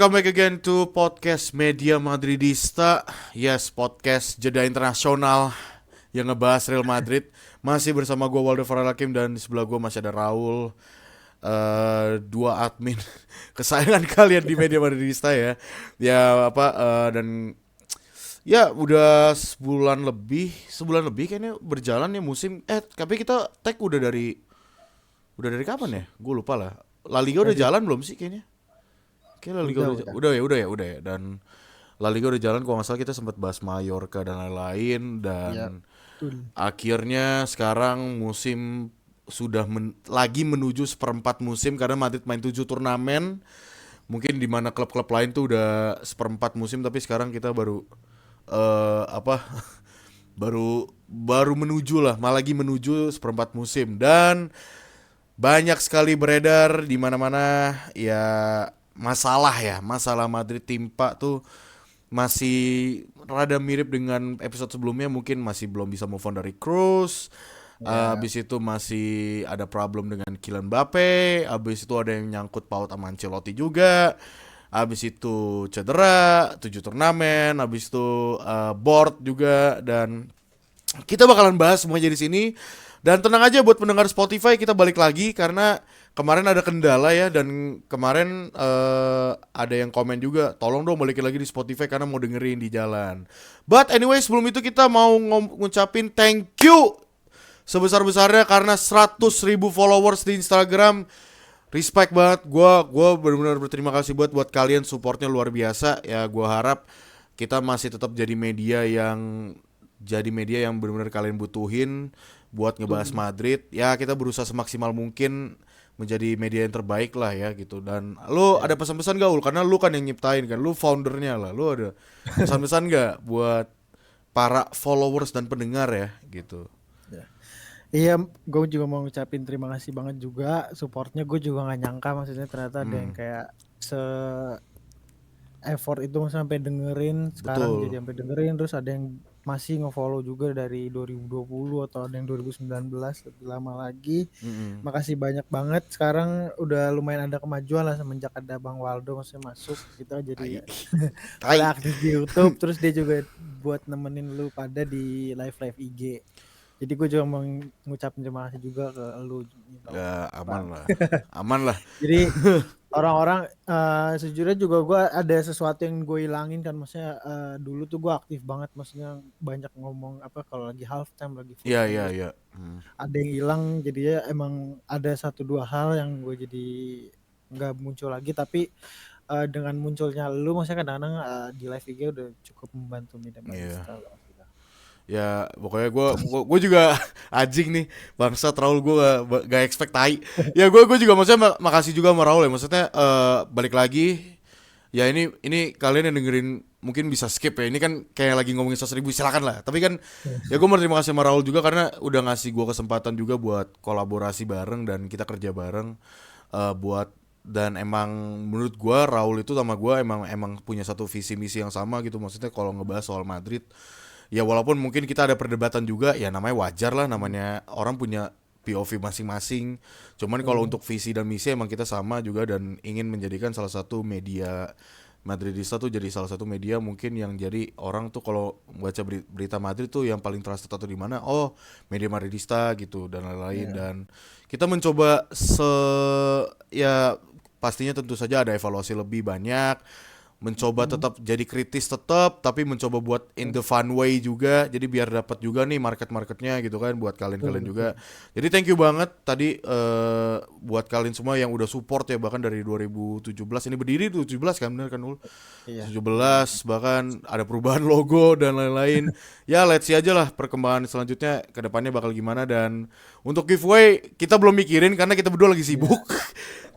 Come back again to podcast Media Madridista. Yes, podcast jeda internasional yang ngebahas Real Madrid. Masih bersama gue Waldo Farah Hakim dan di sebelah gue masih ada Raul. Dua admin kesayangan kalian di Media Madridista ya. Dan ya udah sebulan lebih kayaknya berjalan ya musim. Tapi kita tag udah dari kapan ya? Gue lupa lah. La Liga udah Dari jalan belum sih kayaknya? Kayaknya La Liga udah. udah ya. Dan La Liga udah jalan, kalau nggak salah kita sempat bahas Mallorca dan lain-lain. Ya, Dan betul. akhirnya sekarang musim sudah lagi menuju seperempat musim karena Madrid main 7 turnamen. Mungkin di mana klub-klub lain tuh udah seperempat musim, tapi sekarang kita baru eh apa baru baru menuju lah, malah lagi menuju seperempat musim. Dan banyak sekali beredar di mana-mana ya, masalah Madrid timpa tuh masih rada mirip dengan episode sebelumnya. Mungkin masih belum bisa move on dari Kroos. Ya, Abis itu masih ada problem dengan Kylian Mbappe. Abis itu ada yang nyangkut paut sama Ancelotti juga. Abis itu cedera 7 turnamen. Abis itu board juga. Dan kita bakalan bahas semuanya di sini. Dan tenang aja buat pendengar Spotify, kita balik lagi karena kemarin ada kendala ya. Dan kemarin ada yang komen juga, tolong dong balikin lagi di Spotify karena mau dengerin di jalan. But anyway, sebelum itu kita mau ngucapin thank you sebesar-besarnya karena 100.000 followers di Instagram. Respect banget, gua benar-benar berterima kasih buat kalian, supportnya luar biasa ya. Gua harap kita masih tetap jadi media yang benar-benar kalian butuhin buat ngebahas betul. Madrid. Ya kita berusaha semaksimal mungkin menjadi media yang terbaik lah ya gitu. Dan lu Ya. ada pesan-pesan gak Ul? Karena lu kan yang nyiptain kan, lu foundernya lah. Lu ada pesan-pesan gak buat para followers dan pendengar ya gitu? Ya. Iya, gue juga mau ngucapin terima kasih banget juga supportnya. Gue juga nggak nyangka, maksudnya ternyata ada yang Hmm, kayak se effort itu sampai dengerin, sekarang betul. jadi sampai dengerin, terus ada yang masih ngefollow juga dari 2020 atau ada yang 2019 lebih lama lagi. Mm-mm. Makasih banyak banget. Sekarang udah lumayan ada kemajuan lah semenjak ada Bang Waldo maksudnya masuk gitu, Tai, jadi tai. pada aktif di YouTube. Terus dia juga buat nemenin lu pada di live IG. Jadi gue juga mau ngucapin terima kasih juga ke lu gitu, Ya aman Bang. lah, aman lah. Jadi orang-orang sejujurnya juga gue ada sesuatu yang gue hilangin kan, maksudnya dulu tuh gue aktif banget, maksudnya banyak ngomong apa kalau lagi halftime, lagi full Iya, time iya, gitu. iya. Hmm. Ada yang hilang, jadinya emang ada satu dua hal yang gue jadi nggak muncul lagi, tapi dengan munculnya lu maksudnya kadang-kadang di live IG udah cukup membantu Media Iya. Madista lah gitu. Ya pokoknya gue juga anjing nih, bangsat Raul, gue gak expect tai. Ya gue juga maksudnya makasih juga sama Raul ya, maksudnya balik lagi. Ya ini kalian yang dengerin mungkin bisa skip ya. Ini kan kayak lagi ngomongin 100.000, silakan lah. Tapi kan ya gue mau terima kasih sama Raul juga karena udah ngasih gue kesempatan juga buat kolaborasi bareng dan kita kerja bareng. Buat dan emang menurut gue Raul itu sama gue emang punya satu visi misi yang sama gitu. Maksudnya kalau ngebahas soal Madrid, ya walaupun mungkin kita ada perdebatan juga, ya namanya wajar lah, namanya orang punya POV masing-masing. Cuman kalau Hmm. untuk visi dan misi emang kita sama juga dan ingin menjadikan salah satu media Madridista tuh jadi salah satu media mungkin yang jadi orang tuh kalau baca berita Madrid tuh yang paling trusted atau di mana, oh media Madridista gitu dan lain-lain. Ya. Dan kita mencoba ya pastinya tentu saja ada evaluasi lebih banyak, mencoba Hmm. tetap jadi kritis tetap, tapi mencoba buat in the fun way juga, jadi biar dapat juga nih marketnya gitu kan buat Betul, kalian betul. juga. Jadi thank you banget tadi buat kalian semua yang udah support ya, bahkan dari 2017 ini berdiri 17 kan, bener kan Ul? Iya, 17 bahkan ada perubahan logo dan lain-lain. Ya let's see aja lah perkembangan selanjutnya ke depannya bakal gimana. Dan untuk giveaway kita belum mikirin karena kita berdua lagi iya, sibuk.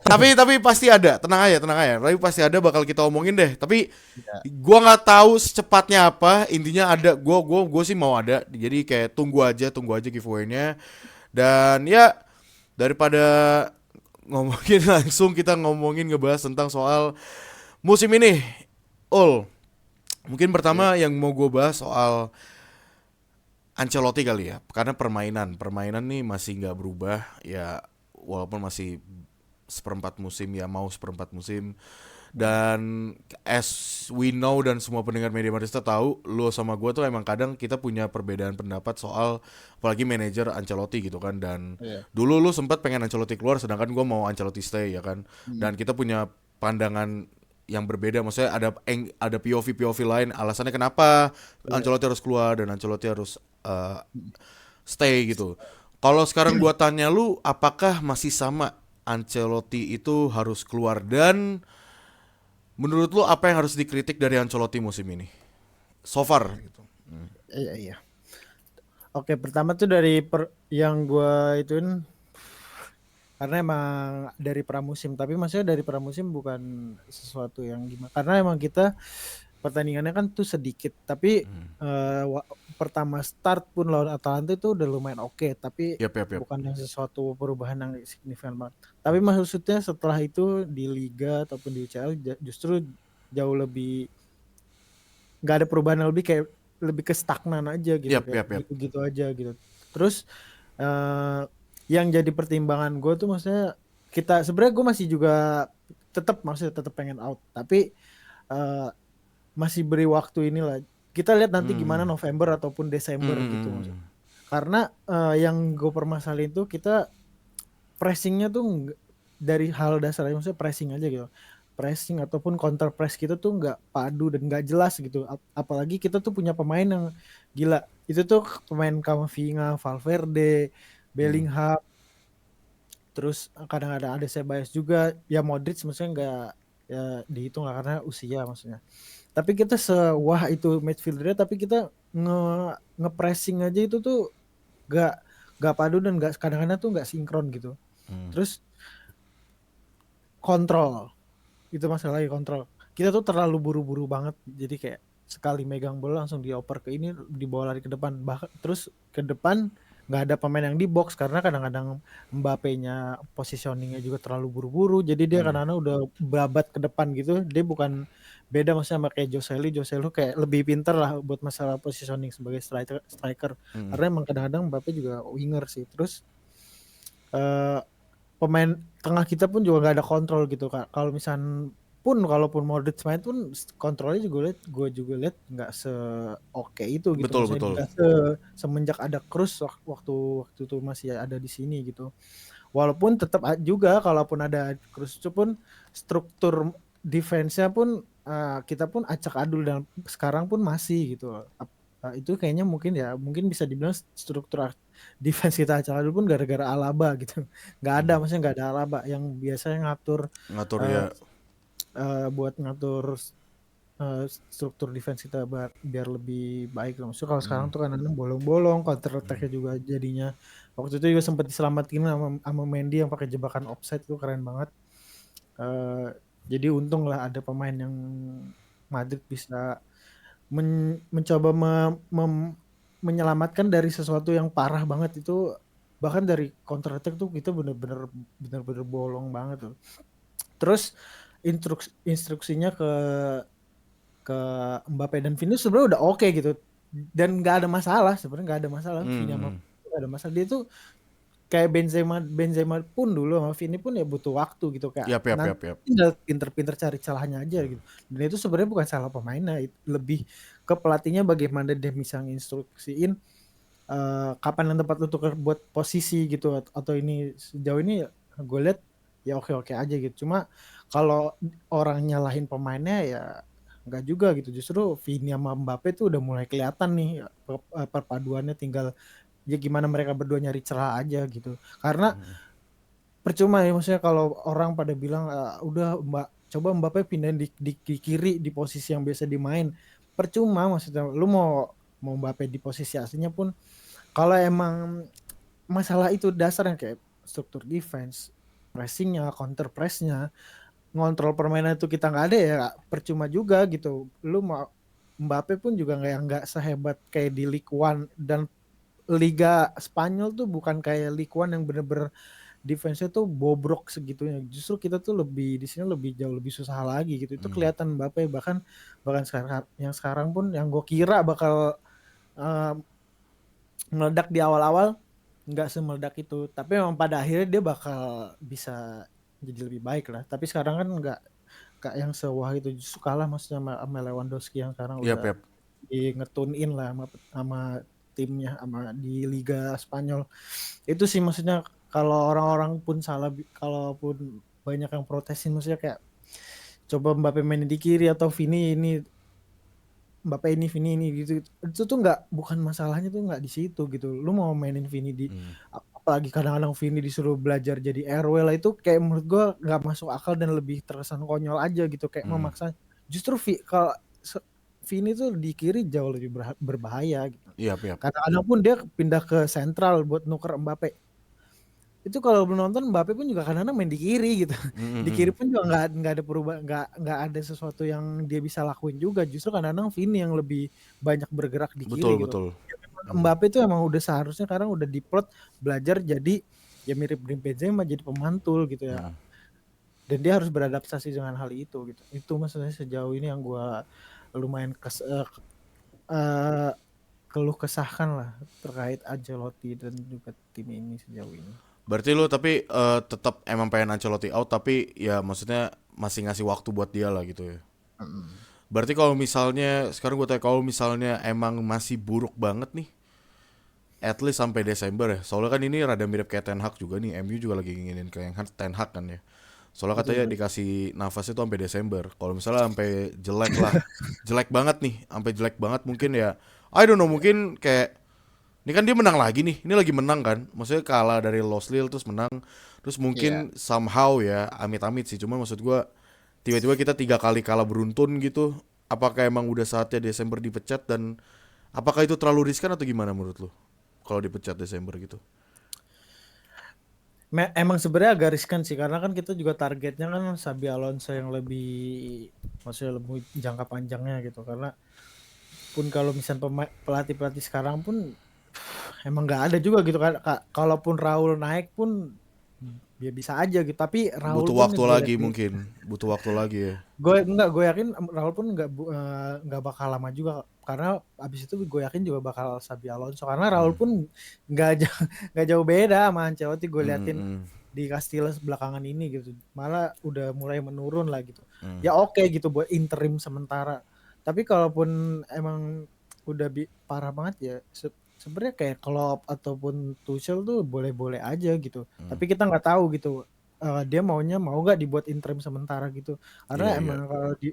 Tapi pasti ada, tenang aja. Tapi pasti ada, bakal kita omongin deh. Tapi iya. gua nggak tahu secepatnya apa. Intinya ada, gua sih mau ada. Jadi kayak tunggu aja giveaway-nya. Dan ya daripada ngomongin langsung kita ngomongin ngebahas tentang soal musim ini. Ul, mungkin Oke. pertama yang mau gue bahas soal Ancelotti kali ya, karena permainan nih masih nggak berubah ya, walaupun masih seperempat musim ya, mau seperempat musim. Dan as we know dan semua pendengar Media Marista tahu, lo sama gue tuh emang kadang kita punya perbedaan pendapat soal apalagi manajer Ancelotti gitu kan. Dan Iya. dulu lo sempat pengen Ancelotti keluar, sedangkan gue mau Ancelotti stay ya kan. Hmm. Dan kita punya pandangan yang berbeda, maksudnya ada POV lain alasannya kenapa Iya. Ancelotti harus keluar dan Ancelotti harus stay gitu. Kalau sekarang gua tanya lu, apakah masih sama Ancelotti itu harus keluar, dan menurut lu apa yang harus dikritik dari Ancelotti musim ini? So far gitu. Iya, iya. Oke, pertama tuh dari yang gua ituin, karena emang dari pramusim, tapi maksudnya dari pramusim bukan sesuatu yang gimana, karena emang kita pertandingannya kan tuh sedikit, tapi pertama start pun lawan Atalanta itu udah lumayan oke, tapi Yap. bukan yang sesuatu perubahan yang signifikan banget. Tapi maksudnya setelah itu di Liga ataupun di UCL justru jauh lebih nggak ada perubahan, yang lebih kayak lebih ke stagnan aja gitu, kayak Yap. gitu-gitu aja gitu. Terus yang jadi pertimbangan gue tuh maksudnya, kita sebenarnya gue masih juga maksudnya tetap pengen out, tapi masih beri waktu inilah. Kita lihat nanti gimana November ataupun Desember gitu maksudnya. Karena yang gue permasalahin tuh kita pressingnya tuh dari hal dasarnya, maksudnya pressing aja gitu. Pressing ataupun counter press kita tuh nggak padu dan nggak jelas gitu. Apalagi kita tuh punya pemain yang gila. Itu tuh pemain Camavinga, Valverde, Bellingham, terus kadang-kadang ada Ceballos juga. Ya Modric maksudnya nggak ya dihitung lah karena usia maksudnya. Tapi kita sewah itu midfieldernya, tapi kita nge-pressing aja itu tuh gak padu dan kadang-kadang tuh gak sinkron gitu. Terus kontrol, itu masalahnya kontrol. Kita tuh terlalu buru-buru banget, jadi kayak sekali megang bola langsung dioper ke ini, dibawa lari ke depan, bahkan terus ke depan nggak ada pemain yang di box karena kadang-kadang Mbappe-nya positioningnya juga terlalu buru-buru, jadi dia kadang-kadang udah babat ke depan gitu. Dia bukan beda maksudnya sama kayak Joselu kayak lebih pinter lah buat masalah positioning sebagai striker. Karena emang kadang-kadang Mbappe juga winger sih. Terus pemain tengah kita pun juga nggak ada kontrol gitu kak. Kalau misalnya kalaupun Modric main pun kontrolnya gue juga lihat nggak oke itu gitu. Betul. Maksudnya semenjak ada Kroos waktu itu masih ada di sini gitu. Walaupun tetap juga kalaupun ada Kroos itu pun struktur defense-nya pun kita pun acak adul, dan sekarang pun masih gitu. Itu kayaknya mungkin bisa dibilang struktur defense kita acak adul pun gara-gara Alaba gitu. Maksudnya nggak ada Alaba yang biasanya ngatur ya. buat ngatur struktur defense kita biar lebih baik. Maksudnya kalau sekarang tuh kan bolong-bolong, counter attack-nya juga jadinya. Waktu itu juga sempat diselamatin sama Mendy yang pakai jebakan offside, itu keren banget. Jadi untung lah ada pemain yang Madrid bisa mencoba menyelamatkan dari sesuatu yang parah banget itu. Bahkan dari counter attack tuh kita bener-bener bolong banget tuh. Terus instruksinya ke Mbappe dan Vinicius sebenarnya udah oke gitu, dan nggak ada masalah sebenarnya, nggak ada masalah. Vini sama nggak ada masalah, dia tuh kayak Benzema pun dulu sama Vini pun ya butuh waktu gitu, kayak Yap. nanti tinggal pinter-pinter cari celahnya aja gitu. Dan itu sebenarnya bukan salah pemainnya, lebih ke pelatihnya bagaimana dia bisa nginstruksiin kapan yang tepat untuk buat posisi gitu. Atau ini sejauh ini gue lihat ya oke aja gitu. Cuma kalau orang nyalahin pemainnya ya nggak juga gitu. Justru Vini sama Mbappe tuh udah mulai kelihatan nih perpaduannya, tinggal ya gimana mereka berdua nyari celah aja gitu. Karena percuma ya, maksudnya kalau orang pada bilang udah coba Mbappe pindahin di kiri di posisi yang biasa dimain, percuma. Maksudnya lu mau Mbappe di posisi aslinya pun, kalau emang masalah itu dasarnya kayak struktur defense, pressingnya, counter pressnya, ngontrol permainan itu kita nggak ada, ya percuma juga gitu. Lu mau Mbappe pun juga nggak sehebat kayak di Ligue 1, dan Liga Spanyol tuh bukan kayak Ligue 1 yang bener-bener defense-nya tuh bobrok segitunya. Justru kita tuh lebih di sini jauh lebih susah lagi gitu. Itu kelihatan Mbappe, bahkan sekarang pun yang gue kira bakal meledak di awal-awal nggak semeledak itu, tapi memang pada akhirnya dia bakal bisa jadi lebih baik lah. Tapi sekarang kan nggak, Kak yang sewah itu justru kalah maksudnya sama Lewandowski yang sekarang Iya, udah Pep. ngetune-in lah sama timnya sama di Liga Spanyol. Itu sih maksudnya kalau orang-orang pun salah, kalaupun banyak yang protesin maksudnya kayak coba Mbappe main di kiri atau Vini ini Mbappe ini Vini ini gitu. Itu tuh bukan masalahnya tuh nggak di situ gitu. Lu mau mainin Vini di apalagi kadang-kadang Vini disuruh belajar jadi RW lah, itu kayak menurut gua nggak masuk akal dan lebih terkesan konyol aja gitu, kayak memaksa. Justru kalau Vini tuh di kiri jauh lebih berbahaya gitu. Iya, Pep. Kadang-kadang pun dia pindah ke sentral buat nuker Mbappe. Itu kalau belum nonton Mbappe pun juga kadang-kadang main di kiri gitu. Di kiri pun juga nggak ada perubahan, nggak ada sesuatu yang dia bisa lakuin juga. Justru kadang-kadang Vini yang lebih banyak bergerak di Betul, kiri gitu. betul. Ya, Mbappe itu emang udah seharusnya sekarang udah diplot belajar jadi ya mirip Benzema, jadi pemantul gitu ya. Dan dia harus beradaptasi dengan hal itu gitu. Itu maksudnya sejauh ini yang gua lumayan keluh kesahkan lah terkait Ancelotti dan juga tim ini sejauh ini. Berarti lu tapi tetap emang pengen Ancelotti out, tapi ya maksudnya masih ngasih waktu buat dia lah gitu ya. Berarti kalau misalnya sekarang gue tanya, kalau misalnya emang masih buruk banget nih, at least sampai Desember ya. Soalnya kan ini rada mirip kayak Ten Hag juga nih. MU juga lagi nginginin kayak Ten Hag kan ya. Soalnya katanya dikasih nafas itu sampai Desember. Kalau misalnya sampai jelek lah, jelek banget nih, sampai jelek banget mungkin ya. I don't know, mungkin kayak ini kan dia menang lagi nih. Ini lagi menang kan. Maksudnya kalah dari Lost Lille terus menang. Terus mungkin somehow ya, amit-amit sih. Cuma maksud gua tiba-tiba kita 3 kali kalah beruntun gitu. Apakah emang udah saatnya Desember dipecat, dan apakah itu terlalu riskan atau gimana menurut lu kalau dipecat Desember gitu? Emang sebenarnya agak riskan sih, karena kan kita juga targetnya kan Xabi Alonso yang lebih, maksudnya lebih jangka panjangnya gitu. Karena pun kalau misalnya pelatih sekarang pun emang nggak ada juga gitu kan. Kalaupun Raul naik pun dia bisa aja gitu. Tapi Raul Butuh pun waktu gue lihat lagi mungkin. Butuh waktu lagi ya. gue yakin Raul pun nggak bakal lama juga, karena abis itu gue yakin juga bakal Xabi Alonso, karena Raul pun nggak jauh beda sama Ancelotti. Gue liatin di Casillas belakangan ini gitu, malah udah mulai menurun lah gitu. Ya oke gitu buat interim sementara, tapi kalaupun emang udah parah banget ya sebenarnya kayak Klopp ataupun Tuchel tuh boleh-boleh aja gitu. Tapi kita nggak tahu gitu dia mau nggak dibuat interim sementara gitu, karena emang kalau di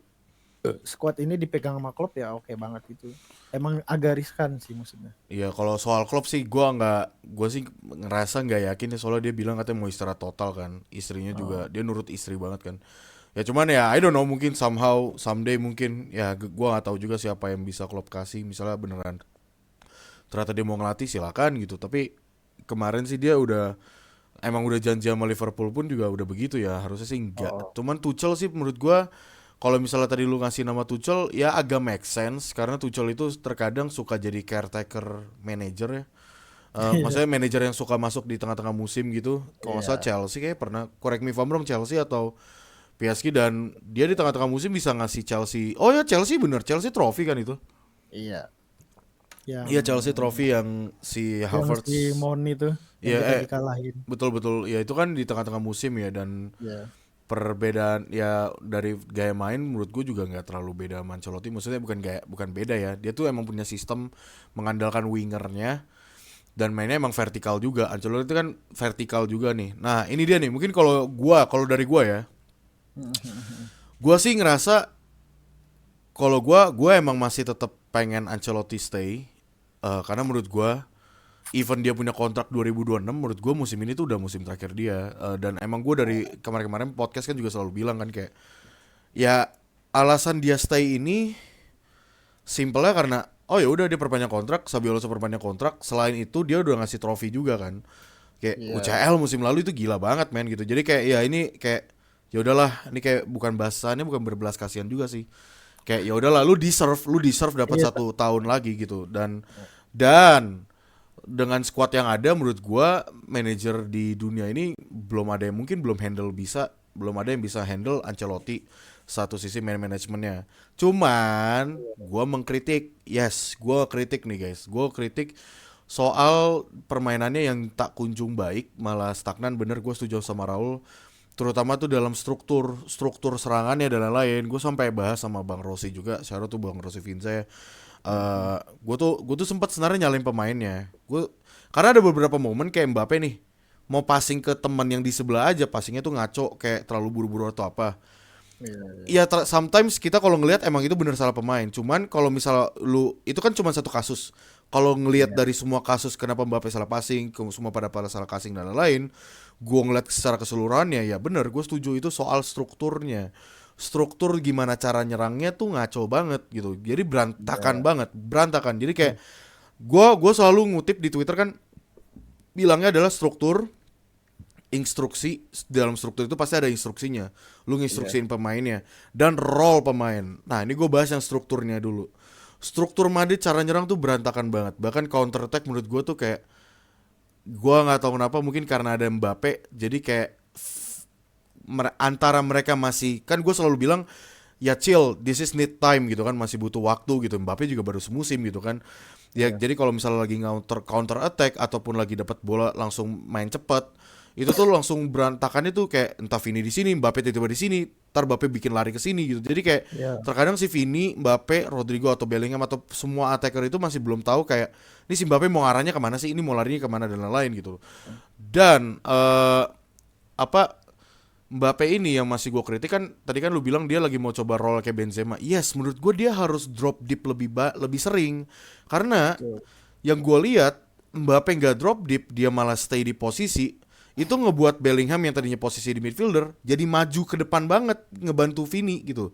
squad ini dipegang sama Klopp ya oke banget gitu. Emang agak riskan sih maksudnya. Iya, kalau soal Klopp sih gue sih ngerasa nggak yakin ya, soalnya dia bilang katanya mau istirahat total kan, istrinya juga dia nurut istri banget kan. Ya cuman ya I don't know, mungkin somehow someday mungkin ya gue nggak tahu juga siapa yang bisa Klopp kasih, misalnya beneran ternyata dia mau ngelatih silakan gitu. Tapi kemarin sih dia emang udah janji sama Liverpool pun juga udah begitu ya, harusnya sih enggak. Cuman Tuchel sih menurut gua, kalau misalnya tadi lu ngasih nama Tuchel ya agak make sense, karena Tuchel itu terkadang suka jadi caretaker manager ya. Maksudnya manajer yang suka masuk di tengah-tengah musim gitu. Kalau nggak salah Chelsea kayak pernah, correct me if I'm wrong, Chelsea atau PSG, dan dia di tengah-tengah musim bisa ngasih Chelsea. Oh ya Chelsea bener, Chelsea trophy kan itu. Iya. Iya Chelsea trophy yang si Havertz. Si Mon itu yang kita dikalahin. Betul-betul. Ya itu kan di tengah-tengah musim ya, dan perbedaan ya dari gaya main menurut gue juga nggak terlalu beda sama Ancelotti. Maksudnya bukan beda ya. Dia tuh emang punya sistem mengandalkan wingernya dan mainnya emang vertikal juga. Ancelotti itu kan vertikal juga nih. Nah ini dia nih. Mungkin kalau dari gua ya, gua sih ngerasa kalau gua emang masih tetap pengen Ancelotti stay. Karena menurut gue even dia punya kontrak 2026, menurut gue musim ini tuh udah musim terakhir dia. Dan emang gue dari kemarin-kemarin podcast kan juga selalu bilang kan kayak ya alasan dia stay ini simpelnya karena oh ya udah dia perpanjang kontrak, Xabi Alonso perpanjang kontrak. Selain itu dia udah ngasih trofi juga kan, kayak UCL musim lalu itu gila banget men gitu. Jadi kayak ya ini kayak ya udahlah, ini kayak bukan bahasannya bukan berbelas kasihan juga sih, kayak ya udahlah lu deserve dapat 1 tahun lagi gitu. Dan dengan squad yang ada menurut gua manajer di dunia ini belum ada yang bisa handle Ancelotti satu sisi manajemennya. Cuman gua kritik nih guys, gua kritik soal permainannya yang tak kunjung baik, malah stagnan. Bener, gue setuju sama Raul. terutama tuh dalam struktur serangannya dan lain-lain. Gue sampai bahas sama Bang Rossi juga, saya tuh Bang Rossi Vince. Gue tuh sempat sebenarnya nyalain pemainnya. Karena ada beberapa momen kayak Mbappe nih mau passing ke teman yang di sebelah aja, passingnya tuh ngaco kayak terlalu buru-buru atau apa. Iya, iya. Iya, sometimes kita kalau ngelihat emang itu bener salah pemain. Cuman kalau misal lu itu kan cuma satu kasus. Kalau ngelihat Iya. dari semua kasus kenapa Mbappe salah passing, semua pada salah passing dan lain-lain, gua ngeliat secara keseluruhannya ya bener, gue setuju itu soal strukturnya. Struktur gimana cara nyerangnya tuh ngaco banget gitu. Jadi berantakan Iya. banget, berantakan. Jadi kayak Iya. gua selalu ngutip di Twitter kan bilangnya adalah struktur, instruksi. Dalam struktur itu pasti ada instruksinya, lu Iya. nginstruksiin pemainnya dan role pemain. Nah ini gue bahas yang strukturnya dulu. Struktur Madrid cara nyerang tuh berantakan banget, bahkan counter attack menurut gue tuh kayak, gue nggak tahu kenapa, mungkin karena ada Mbappe jadi kayak antara mereka masih, kan gue selalu bilang ya chill, this is need time gitu kan, masih butuh waktu gitu. Mbappe juga baru semusim gitu kan. Ya Iya. jadi kalau misalnya lagi counter attack ataupun lagi dapat bola langsung main cepat, itu tuh langsung berantakan. Itu kayak entah Vini di sini, Mbappe tiba-tiba di sini, ntar Mbappe bikin lari ke sini gitu. Jadi kayak Iya. terkadang si Vini, Mbappe, Rodrigo atau Bellingham atau semua attacker itu masih belum tahu kayak ini si Mbappe mau arahnya kemana sih, ini mau larinya kemana dan lain-lain gitu. Dan apa, Mbappe ini yang masih gue kritik kan, tadi kan lu bilang dia lagi mau coba roll kayak Benzema. Yes, menurut gue dia harus drop deep lebih sering. Karena Betul. yang gue lihat Mbappe nggak drop deep, dia malah stay di posisi. Itu ngebuat Bellingham yang tadinya posisi di midfielder jadi maju ke depan banget ngebantu Vini gitu.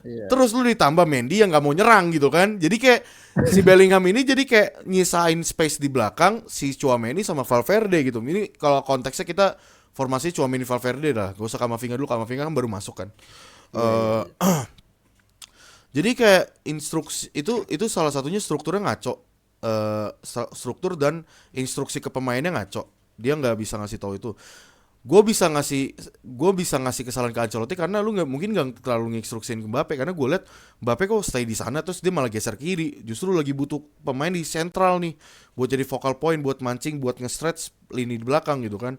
Iya. Terus lu ditambah Mendy yang nggak mau nyerang gitu kan. Jadi kayak si Bellingham ini jadi kayak nyisain space di belakang si Tchouaméni sama Valverde gitu. Ini kalau konteksnya kita formasi Tchouaméni Valverde lah. Gak usah Kamavinga dulu, Kamavinga kan baru masuk kan. Iya. Iya. Eh Iya. jadi kayak instruksi itu salah satunya strukturnya ngaco. Struktur dan instruksi ke pemainnya ngaco. Dia nggak bisa ngasih tahu itu. Gue bisa ngasih kesalahan ke Ancelotti karena lu nggak mungkin nggak terlalu nginstruksiin ke Mbappe, karena gue lihat Mbappe kok stay di sana terus dia malah geser kiri. Justru lagi butuh pemain di sentral nih buat jadi focal point, buat mancing, buat nge-stretch lini di belakang gitu kan.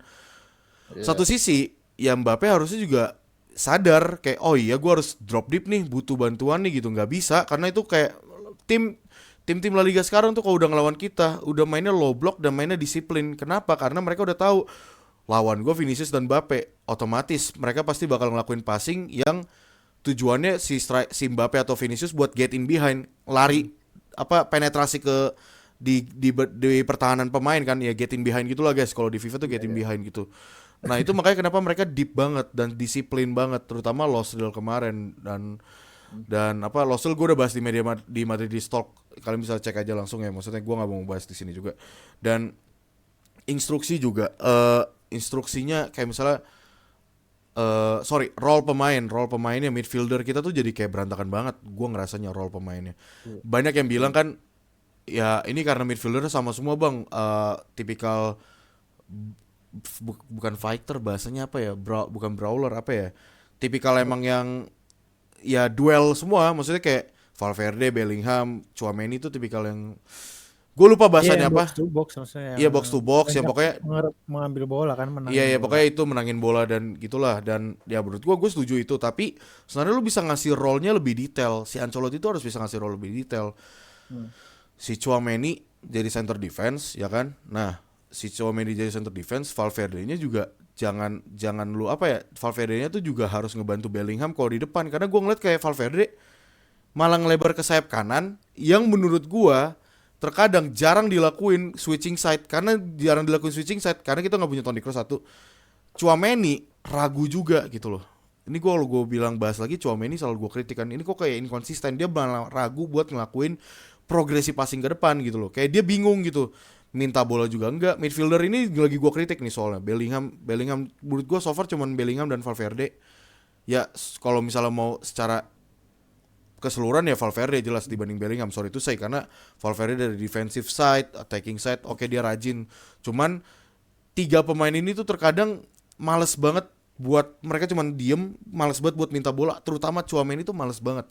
Satu Iya. sisi ya Mbappe harusnya juga sadar kayak, oh iya gue harus drop deep nih, butuh bantuan nih gitu. Nggak bisa karena itu kayak tim tim-tim La Liga sekarang tuh kalau udah ngelawan kita udah mainnya low block dan mainnya disiplin. Kenapa? Karena mereka udah tahu lawan gue Vinicius dan Mbappe, otomatis mereka pasti bakal ngelakuin passing yang tujuannya si Mbappe atau Vinicius buat get in behind, lari apa penetrasi ke di pertahanan pemain kan, ya get in behind gitulah guys. Kalau di FIFA tuh Iya. get in Iya. behind gitu. Nah itu makanya kenapa mereka deep banget dan disiplin banget, terutama Lossdale kemarin. Dan apa, Lossdale gue udah bahas di media di Madrid di Stock, kalian bisa cek aja langsung ya, maksudnya gue nggak mau bahas di sini juga. Dan instruksi juga, instruksinya kayak misalnya role pemainnya midfielder kita tuh jadi kayak berantakan banget. Gue ngerasanya role pemainnya Iya. banyak yang bilang Setuju. kan ya ini karena midfielder sama semua bang, tipikal bukan fighter bahasanya apa ya, bukan brawler apa ya, tipikal emang yang ya duel semua, maksudnya kayak Valverde, Bellingham, Tchouaméni itu tipikal yang gue lupa Iya, bahasanya yang box apa. to box maksudnya yang Iya box to box ya banyak pokoknya. mengambil bola kan, Iya menangin ya bola. pokoknya itu menangin bola dan gitulah. Dan ya menurut gue setuju itu. Tapi sebenarnya lu bisa ngasih role-nya lebih detail. Si Ancelotti itu harus bisa ngasih role lebih detail. Hmm. Si Tchouaméni jadi center defense ya kan. Nah si Tchouaméni jadi center defense, Valverde-nya juga jangan lu apa ya, Valverde-nya tuh juga harus ngebantu Bellingham kalau di depan. Karena gue ngeliat kayak Valverde malah ngelebar ke sayap kanan yang menurut gue terkadang jarang dilakuin switching side, karena kita nggak punya Toni Kroos satu. Tchouaméni ragu juga gitu loh. Ini gue bilang bahas lagi, Tchouaméni selalu gue kritikan, ini kok kayak inkonsisten, dia malah ragu buat ngelakuin progresi passing ke depan gitu loh. Kayak dia bingung gitu, minta bola juga enggak. Midfielder ini lagi gue kritik nih soalnya Bellingham menurut gue so far cuman Bellingham dan Valverde. Ya kalau misalnya mau secara keseluruhan ya Valverde jelas dibanding Bellingham, sorry itu saya, karena Valverde dari defensive side, attacking side, oke dia rajin. Cuman tiga pemain ini tuh terkadang males banget buat, mereka cuman diem, males banget buat minta bola, terutama Tchouaméni tuh males banget.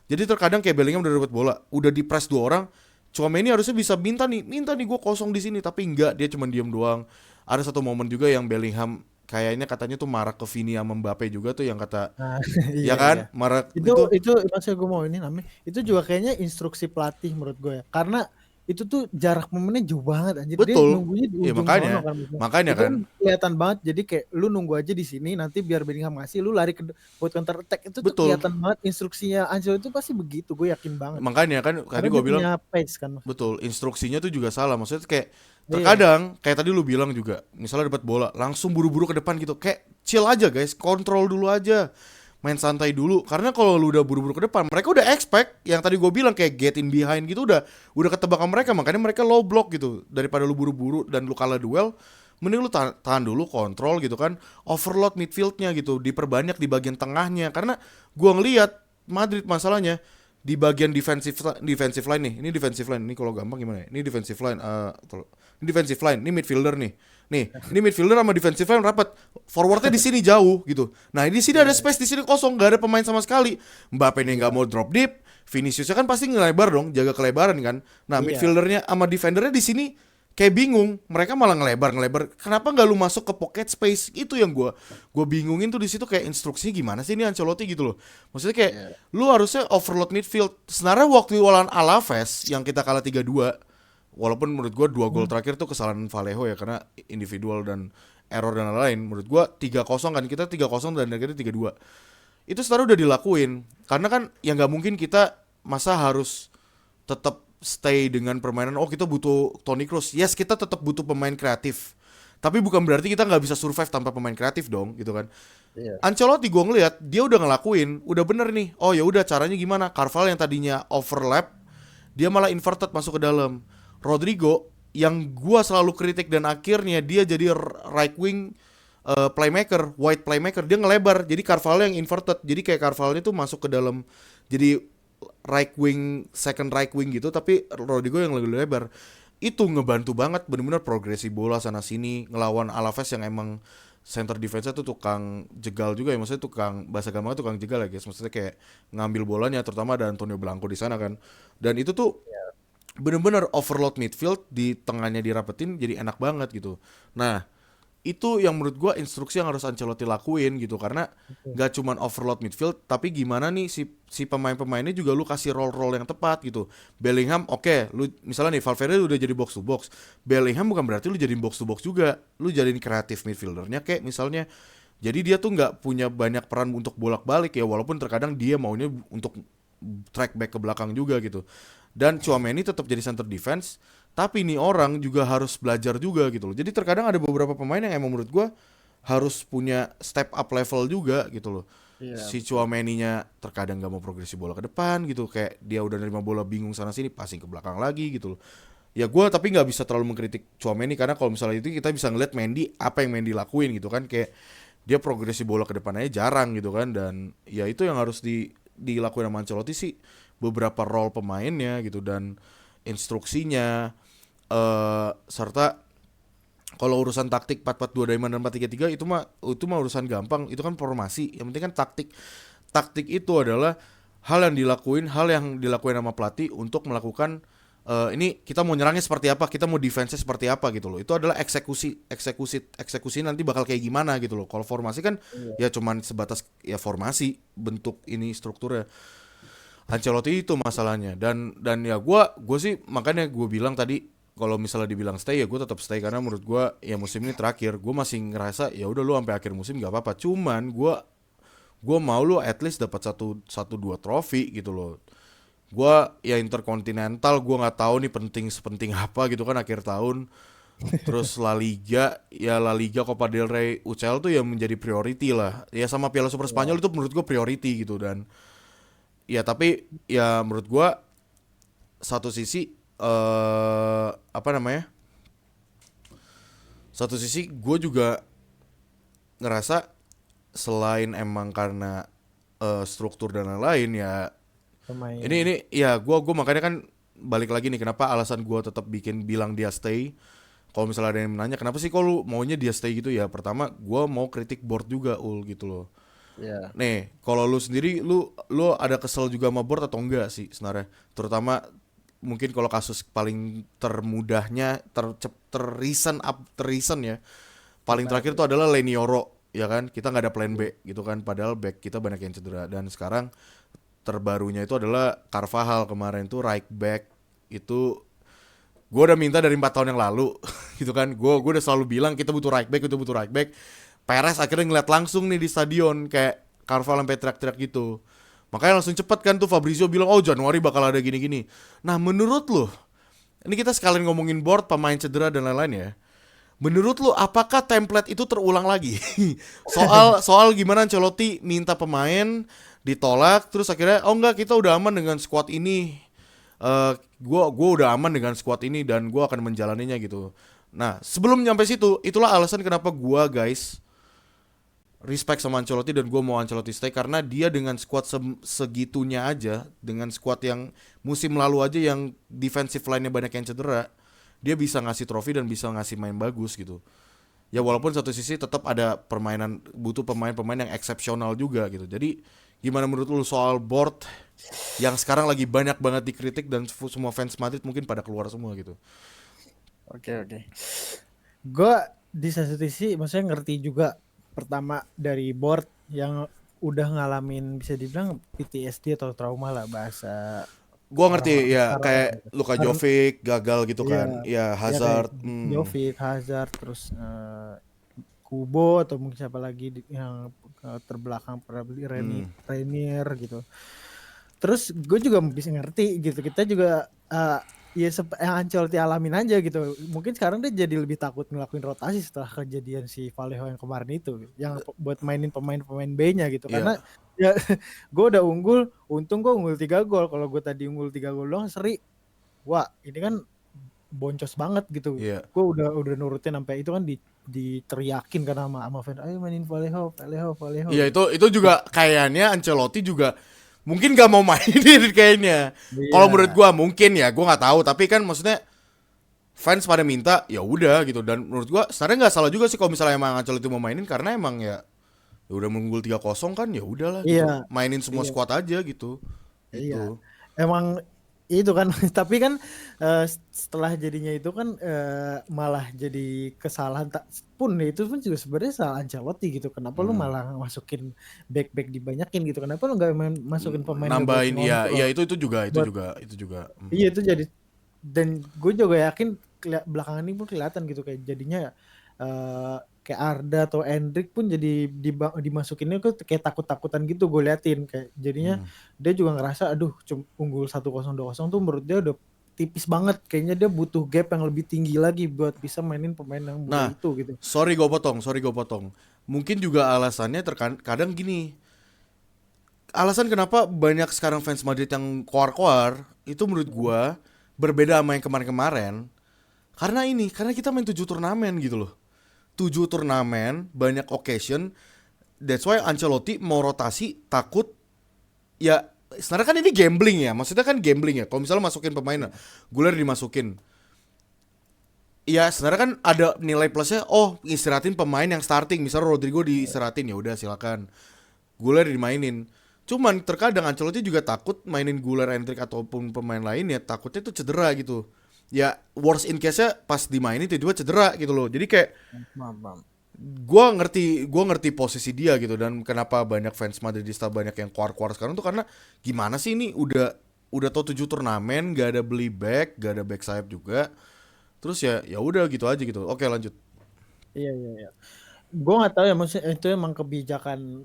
Jadi terkadang kayak Bellingham udah dapat bola, udah di press dua orang, Tchouaméni harusnya bisa minta nih gue kosong di sini, tapi enggak, dia cuman diem doang. Ada satu momen juga yang Bellingham kayaknya katanya tuh marak ke Vini sama Mbappe juga tuh yang kata Nah, ya iya iya. kan marak Itu itu itu maksud gue mau ini namanya. Itu juga kayaknya instruksi pelatih menurut gue ya. Karena itu tuh jarak momennya jauh banget anjir. Dia betul nunggunya di ya ujung sono makanya kan maksudnya. makanya Itu kan kan kelihatan banget. Jadi kayak lu nunggu aja di sini nanti biar Bellingham ngasih lu lari ke buat counter attack. Itu tuh betul kelihatan banget instruksinya Ancelotti itu pasti begitu. Gue yakin banget. makanya kan tadi Karena gue dia bilang punya pace kan maksudnya. betul instruksinya tuh juga salah maksudnya kayak Iya. terkadang kayak tadi lu bilang juga misalnya dapat bola langsung buru-buru ke depan gitu kayak chill aja guys kontrol dulu aja main santai dulu karena kalau lu udah buru-buru ke depan mereka udah expect yang tadi gue bilang kayak get in behind gitu udah ketebakan mereka makanya mereka low block gitu daripada lu buru-buru dan lu kalah duel mending lu tahan dulu kontrol gitu kan overload midfieldnya gitu diperbanyak di bagian tengahnya karena gue ngelihat Madrid masalahnya di bagian defensive line nih ini defensive line ini kalau gampang gimana ya ini defensive line ini defensive line ini midfielder ini midfielder sama defensive line rapat forwardnya di sini jauh gitu nah di sini ada Iya. space di sini kosong nggak ada pemain sama sekali Mbappe nih nggak Iya. mau drop deep Viniciusnya kan pasti ngelebar dong jaga kelebaran kan nah Iya. midfieldernya sama defendernya di sini kayak bingung mereka malah ngelebar kenapa nggak lu masuk ke pocket space itu yang gue bingungin tuh di situ kayak instruksinya gimana sih ini Ancelotti gitu loh maksudnya kayak Iya. lu harusnya overload midfield sebenarnya waktu lawan Alaves yang kita kalah 3-2 walaupun menurut gue 2 gol Hmm. terakhir tuh kesalahan Vallejo ya karena individual dan error dan lain-lain menurut gue 3-0 kan kita 3-0 dan akhirnya 3-2 itu sebenarnya udah dilakuin karena kan ya nggak mungkin kita masa harus tetap stay dengan permainan oh kita butuh Toni Kroos yes kita tetap butuh pemain kreatif tapi bukan berarti kita nggak bisa survive tanpa pemain kreatif dong gitu kan Iya. Ancelotti gue ngeliat dia udah ngelakuin udah bener nih oh ya udah caranya gimana Carvalho yang tadinya overlap dia malah inverted masuk ke dalam Rodrigo yang gua selalu kritik dan akhirnya dia jadi right wing playmaker wide playmaker dia ngelebar jadi Carvalho yang inverted jadi kayak Carvalho itu masuk ke dalam jadi right wing second right wing gitu tapi Rodrigo yang lebih lebar itu ngebantu banget bener-bener progresi bola sana sini ngelawan Alaves yang emang center defense-nya tuh tukang jegal juga ya maksudnya tukang bahasa gampangnya tukang jegal ya guys maksudnya kayak ngambil bolanya terutama ada Antonio Blanco di sana kan dan itu tuh bener-bener overload midfield di tengahnya dirapetin jadi enak banget gitu nah itu yang menurut gua instruksi yang harus Ancelotti lakuin gitu karena Betul. gak cuman overload midfield tapi gimana nih si pemain-pemainnya juga lu kasih role-role yang tepat gitu Bellingham oke, lu misalnya nih Valverde udah jadi box to box Bellingham bukan berarti lu jadi box to box juga lu jadiin kreatif midfieldernya kayak misalnya jadi dia tuh nggak punya banyak peran untuk bolak-balik ya walaupun terkadang dia maunya untuk track back ke belakang juga gitu dan Tchouaméni tetap jadi center defense tapi nih orang juga harus belajar juga gitu loh. Jadi terkadang ada beberapa pemain yang emang menurut gue harus punya step up level juga gitu loh. Iya, Si betul. Tchouaméni-nya terkadang gak mau progresi bola ke depan gitu. Kayak dia udah nerima bola bingung sana sini passing ke belakang lagi gitu loh. Ya gue tapi gak bisa terlalu mengkritik Tchouaméni karena kalau misalnya itu kita bisa ngeliat Mendy apa yang Mendy lakuin gitu kan. Kayak dia progresi bola ke depan aja jarang gitu kan. Dan ya itu yang harus dilakuin sama Ancelotti sih. Beberapa role pemainnya gitu dan instruksinya serta kalau urusan taktik 4-4-2 Diamond dan 4-3-3 itu mah urusan gampang itu kan formasi yang penting kan taktik itu adalah hal yang dilakuin sama pelatih untuk melakukan ini kita mau nyerangnya seperti apa kita mau defense-nya seperti apa gitu loh itu adalah eksekusi nanti bakal kayak gimana gitu loh kalau formasi kan Iya. ya cuman sebatas ya formasi bentuk ini strukturnya Ancelotti itu masalahnya dan ya gue sih makanya gue bilang tadi kalau misalnya dibilang stay ya gue tetap stay karena menurut gue ya musim ini terakhir gue masih ngerasa ya udah lu sampai akhir musim nggak apa-apa cuman gue mau lu at least dapat satu dua trofi gitu loh gue ya interkontinental gue nggak tahu nih sepenting apa gitu kan akhir tahun terus La Liga Copa del Rey UCL tuh ya menjadi priority lah ya sama Piala Super Iya. Spanyol itu menurut gue priority gitu dan ya tapi ya menurut gua satu sisi apa namanya? Satu sisi gue juga ngerasa selain emang karena struktur dan lain-lain ya Pemain. ini ya gua makanya kan balik lagi nih kenapa alasan gua tetap bilang dia stay. Kalau misalnya ada yang menanya kenapa sih kalau maunya dia stay gitu ya pertama gua mau kritik board juga gitu loh. Iya. Nih, kalau lu sendiri lu ada kesel juga sama board atau enggak sih sebenarnya? Terutama mungkin kalau kasus paling termudahnya terrecent ya Paling terakhir Benar. tuh adalah Lenioro, ya kan? Kita nggak ada plan B gitu kan, padahal back kita banyak yang cedera. Dan sekarang terbarunya itu adalah Carvajal kemarin tuh right back itu gue udah minta dari 4 tahun yang lalu gitu kan. Gue udah selalu bilang kita butuh right back, kita butuh right back. Perez akhirnya ngeliat langsung nih di stadion kayak Carvajal sampai teriak-teriak gitu. Makanya langsung cepet kan tuh Fabrizio bilang, oh Januari bakal ada gini-gini. Nah menurut lo, ini kita sekalian ngomongin board, pemain cedera dan lain-lain ya. Menurut lo apakah template itu terulang lagi? soal gimana Ancelotti minta pemain ditolak, terus akhirnya oh enggak kita udah aman dengan squad ini. Gue udah aman dengan squad ini dan gue akan menjalaninya gitu. Nah sebelum nyampe situ, itulah alasan kenapa gue guys respect sama Ancelotti dan gue mau Ancelotti stay karena dia dengan squad segitunya aja, dengan squad yang musim lalu aja yang defensive line-nya banyak yang cedera, dia bisa ngasih trofi dan bisa ngasih main bagus gitu. Ya walaupun satu sisi tetap ada permainan, butuh pemain-pemain yang eksepsional juga gitu. Jadi gimana menurut lu soal board yang sekarang lagi banyak banget dikritik dan semua fans Madrid mungkin pada keluar semua gitu. Oke, oke. Gue di satu sisi maksudnya ngerti juga pertama dari board yang udah ngalamin bisa dibilang PTSD atau trauma lah bahasa Gua ngerti orang-orang ya sekarang kayak gitu. Luka Jovic gagal gitu Iya, kan. Ya ya kayak Hazard. Jovic, Hazard, terus Kubo atau mungkin siapa lagi yang terbelakang pernah beli Renier gitu. Terus gue juga bisa ngerti gitu. Kita juga ya yang Ancelotti alamin aja gitu. Mungkin sekarang dia jadi lebih takut ngelakuin rotasi setelah kejadian si Vallejo yang kemarin itu, yang buat mainin pemain-pemain B-nya gitu. Iya. Karena ya gue udah untung gue unggul 3 gol. Kalau gue tadi unggul 3 gol doang seri. Wah, ini kan boncos banget gitu. Iya. Gue udah nurutin sampai itu kan diteriakin kan sama fans, ayo mainin Vallejo, Vallejo, Vallejo. Iya itu juga kayaknya Ancelotti juga mungkin gak mau mainin kayaknya. Kalau menurut Iya, gua mungkin ya, gua nggak tahu. Tapi kan maksudnya fans pada minta ya udah gitu. Dan menurut gua sebenarnya nggak salah juga sih kalau misalnya emang Ancelotti mau mainin karena emang ya udah mengunggul 3-0 kan ya udahlah gitu. iya, Mainin semua iya, squad aja gitu. iya. Itu. Emang itu kan, tapi kan setelah jadinya itu kan malah jadi kesalahan tak pun itu pun juga sebenarnya salah Ancelotti gitu. Kenapa lu malah masukin back dibanyakin gitu? Kenapa lu nggak masukin pemain nggak buat Nambahin ya ngontrol? itu juga itu Buat juga itu juga. iya itu jadi, dan gue juga yakin belakangan ini pun kelihatan gitu kayak jadinya kayak Arda atau Endrick pun jadi dimasukinnya ke kayak takut-takutan gitu gue liatin kayak jadinya dia juga ngerasa aduh unggul 1-0 2-0 tuh menurut dia udah tipis banget, kayaknya dia butuh gap yang lebih tinggi lagi buat bisa mainin pemain yang muda Nah, itu gitu. sorry gue potong. Mungkin juga alasannya terkadang gini. Alasan kenapa banyak sekarang fans Madrid yang koar-koar itu menurut gua berbeda sama yang kemarin-kemarin. Karena kita main 7 turnamen gitu loh. 7 turnamen, banyak occasion. That's why Ancelotti mau rotasi takut ya sebenarnya kan ini gambling ya. Maksudnya kan gambling ya. Kalau misalnya masukin pemain, Guler dimasukin. Ya sebenarnya kan ada nilai plusnya. Oh istirahatin pemain yang starting. Misalnya Rodrigo diistirahatin ya udah silakan. Guler dimainin. Cuman terkadang Ancelotti juga takut mainin Guler, Endrick ataupun pemain lain ya takutnya tuh cedera gitu. Ya worst in case-nya pas dimainin tiba-tiba cedera gitu loh. Jadi kayak Maaf. gua ngerti posisi dia gitu dan kenapa banyak fans Madridista banyak yang kuar-kuar sekarang tuh karena gimana sih ini udah tau 7 turnamen gak ada beli back, gak ada back sayap juga. Terus ya udah gitu aja gitu. Oke, lanjut. Iya, iya, iya. Gue nggak tahu ya maksudnya itu emang kebijakan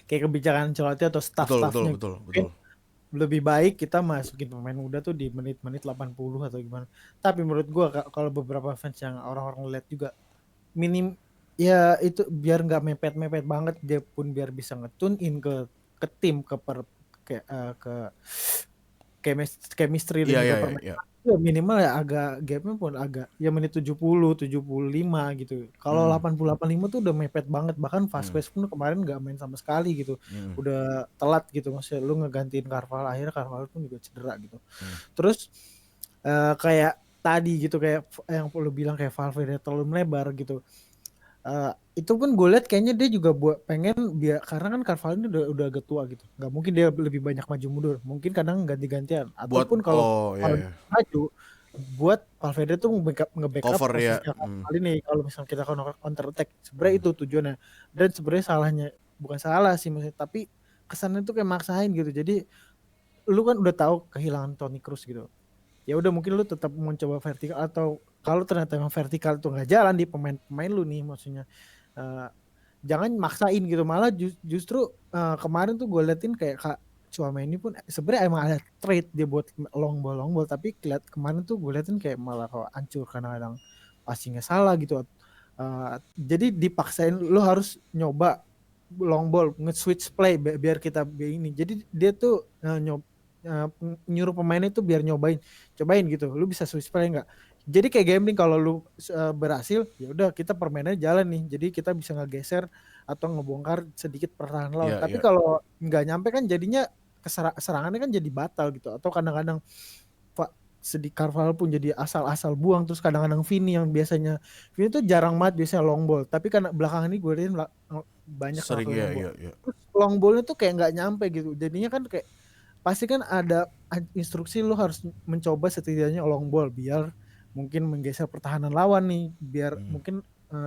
kayak kebijakan Ancelotti atau Betul, betul, staff-staffnya betul, mungkin betul. lebih baik kita masukin pemain muda tuh di menit-menit 80 atau gimana. Tapi menurut gua kalau beberapa fans yang orang-orang lihat juga minim ya itu biar nggak mepet-mepet banget, dia pun biar bisa ngetune in ke tim ke chemistry dan Iya, juga iya, iya, iya. permainan ya minimal ya agak gapnya pun agak ya menit 70 75 gitu. Kalau Hmm, 80 85 tuh udah mepet banget, bahkan Vasquez pun kemarin nggak main sama sekali gitu. Udah telat gitu, maksudnya lu ngegantiin Carvalho, akhirnya Carvalho pun juga cedera gitu. Terus kayak tadi gitu kayak yang lu bilang kayak Valverde terlalu melebar gitu. Itu pun gue lihat kayaknya dia juga buat pengen biar karena kan Carvalho ini udah agak tua gitu, nggak mungkin dia lebih banyak maju mundur, mungkin kadang ganti-gantian buat ataupun kalau oh ya kalau ya. maju buat Valverde tuh nge-backup Cover ya. posisinya kali nih kalau misalnya kita counter attack. Sebenarnya itu tujuannya. Dan sebenarnya salahnya bukan salah sih maksudnya, tapi kesannya tuh kayak maksain gitu. Jadi lu kan udah tahu kehilangan Toni Kroos gitu. Ya udah mungkin lu tetap mencoba vertikal, atau kalau ternyata memang vertikal tuh nggak jalan di pemain-pemain lu nih maksudnya, uh, jangan maksain gitu. Malah justru kemarin tuh gue liatin kayak Kak Tchouaméni pun sebenarnya emang ada trade dia buat long ball, tapi kemarin tuh gue liatin kayak malah kalau hancur kadang-kadang passingnya salah gitu. Jadi dipaksain lu harus nyoba long ball, nge-switch play biar kita ini. Jadi dia tuh nyuruh pemainnya tuh biar cobain gitu. Lu bisa switch play nggak? Jadi kayak gambling, kalau lu berhasil ya udah kita permainannya jalan nih. Jadi kita bisa ngegeser atau ngebongkar sedikit pertahanan lawan. Iya, Tapi iya. kalau nggak nyampe kan jadinya serangannya kan jadi batal gitu. Atau kadang-kadang Sedih Carvalho pun jadi asal-asal buang. Terus kadang-kadang Vini yang biasanya Vini tuh jarang banget biasanya long ball, tapi karena belakangan ini gue lihat banyak Sering ngelakuin ya, long ball. iya, iya. Terus long ballnya tuh kayak nggak nyampe gitu. Jadinya kan kayak pasti kan ada instruksi lu harus mencoba setidaknya long ball biar mungkin menggeser pertahanan lawan nih, biar mungkin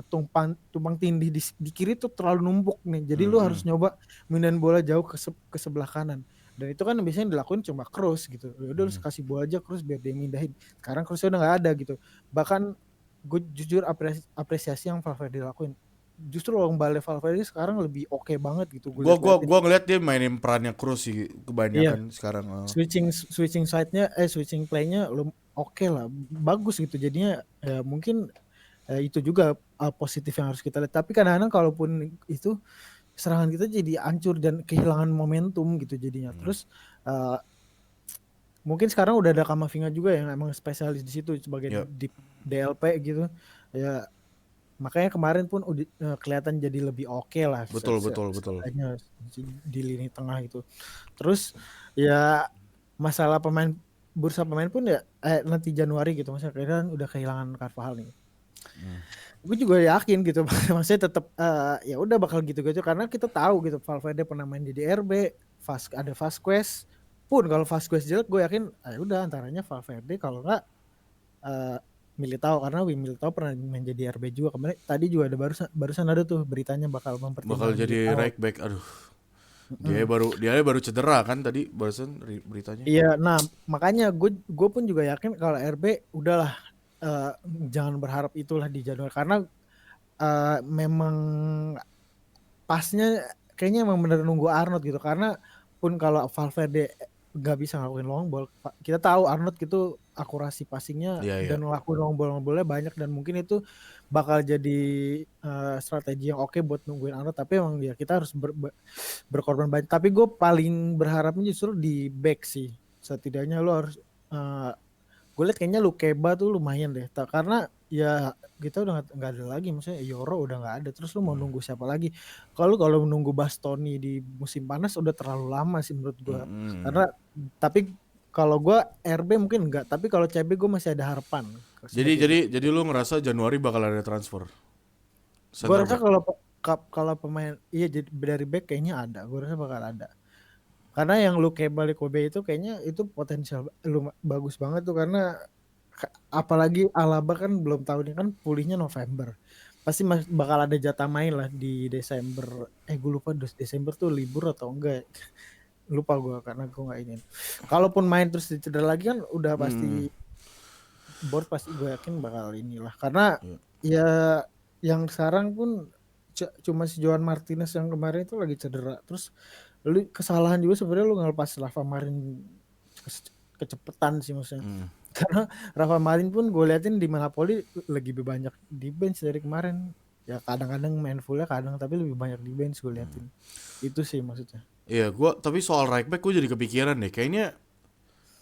tumpang tindih di kiri tuh terlalu numpuk nih. Jadi lu harus nyoba mindahin bola jauh ke sebelah kanan. Dan itu kan biasanya dilakuin cuma Kroos gitu. Ya udah lu kasih bola aja Kroos biar dia mindahin. Sekarang Kroos udah nggak ada gitu. Bahkan gue jujur apresiasi yang Valverde lakuin. Justru long ball Valverde sekarang lebih oke banget gitu gue liatin. Gua ngeliat dia mainin perannya Kroos sih Iya, kebanyakan sekarang. switching side-nya switching play-nya oke lah, bagus gitu. Jadinya ya mungkin itu juga positif yang harus kita lihat. Tapi kadang-kadang kalaupun itu serangan kita jadi hancur dan kehilangan momentum gitu jadinya. Terus mungkin sekarang udah ada Kamavinga juga yang emang spesialis di situ sebagai Ya, di DLP gitu. Ya makanya kemarin pun kelihatan jadi lebih oke lah betul, betul, betul. di lini tengah itu. Terus ya masalah bursa pemain pun ya nanti Januari gitu, maksudnya kan udah kehilangan Carvajal nih. Gue juga yakin gitu maksudnya tetap ya udah bakal gitu-gitu karena kita tahu gitu Valverde pernah main di DRB, ada Vasquez pun, kalau Vasquez jelek gue yakin udah antaranya Valverde kalau nggak Militao, karena Militao pernah main jadi RB juga kemarin. Tadi juga ada barusan ada tuh beritanya bakal mempertimbangkan jadi Militao. right back. Aduh. Dia baru cedera kan tadi barusan beritanya. Iya, nah makanya gue pun juga yakin kalau RB udahlah, jangan berharap itulah di Januari karena memang pasnya kayaknya emang bener nunggu Arnold gitu, karena pun kalau Valverde nggak bisa ngelakuin long ball, kita tahu Arnold gitu akurasi passingnya Iya, iya. dan ngelakuin long ballnya banyak, dan mungkin itu bakal jadi strategi yang oke buat nungguin Arnold. Tapi emang ya kita harus berkorban banyak. Tapi gue paling berharapnya justru di back sih, setidaknya lo harus gue liat kayaknya Lukeba tuh lumayan deh, karena ya kita udah nggak ada lagi, maksudnya Yoro udah nggak ada, terus lu mau nunggu siapa lagi? Kalau menunggu Bastoni di musim panas udah terlalu lama sih menurut gue. Karena tapi kalau gue RB mungkin enggak, tapi kalau CB gue masih ada harapan. Jadi lu ngerasa Januari bakal ada transfer Gue center rasa back. kalau pemain iya jadi dari back kayaknya ada, gue rasa bakal ada. Karena yang Lukeba Kobe itu kayaknya itu potensial bagus banget tuh, karena apalagi Alaba kan belum tahu nih, kan pulihnya November. Pasti bakal ada jatah main lah di Desember. Gue lupa Desember tuh libur atau enggak. Lupa gue karena gue nggak ingin. Kalaupun main terus cedera lagi kan udah pasti board, pasti gue yakin bakal inilah. Karena ya yang sekarang pun cuma si Joan Martinez yang kemarin itu lagi cedera. Terus lu kesalahan juga sebenarnya lu ngelepas Rafa Marin kecepetan sih maksudnya. Karena Rafa Marin pun gue liatin di Napoli lagi lebih banyak di bench dari kemarin. Ya kadang-kadang main fullnya kadang, tapi lebih banyak di bench gue liatin. Itu sih maksudnya. Iya, tapi soal right back gue jadi kepikiran deh. Kayaknya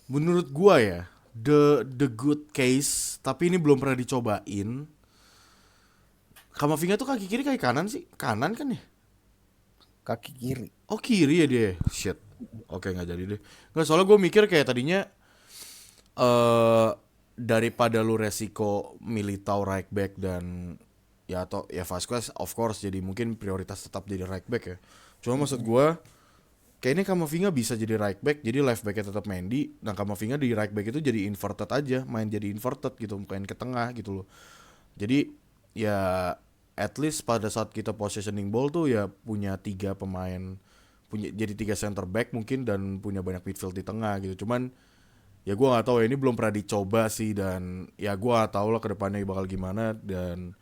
menurut gue ya, the good case, tapi ini belum pernah dicobain. Kamavinga tuh kaki kiri kaki kanan sih? Kanan kan ya? Kaki kiri. Oh kiri ya dia. Shit. Oke, nggak jadi deh. Nggak, soalnya gue mikir kayak tadinya daripada lu resiko Militao right back dan ya atau ya Vasquez of course, jadi mungkin prioritas tetap jadi right back ya. Cuma maksud gue kayaknya Kamavinga bisa jadi right back, jadi left backnya tetap Mendy. Nah Kamavinga di right back itu jadi inverted aja, main jadi inverted gitu, main ke tengah gitu loh. Jadi ya at least pada saat kita positioning ball tuh ya punya tiga pemain, punya jadi tiga center back mungkin dan punya banyak midfield di tengah gitu. Cuman ya gue nggak tahu ya, ini belum pernah dicoba sih, dan ya gue nggak tahu lah kedepannya bakal gimana. Dan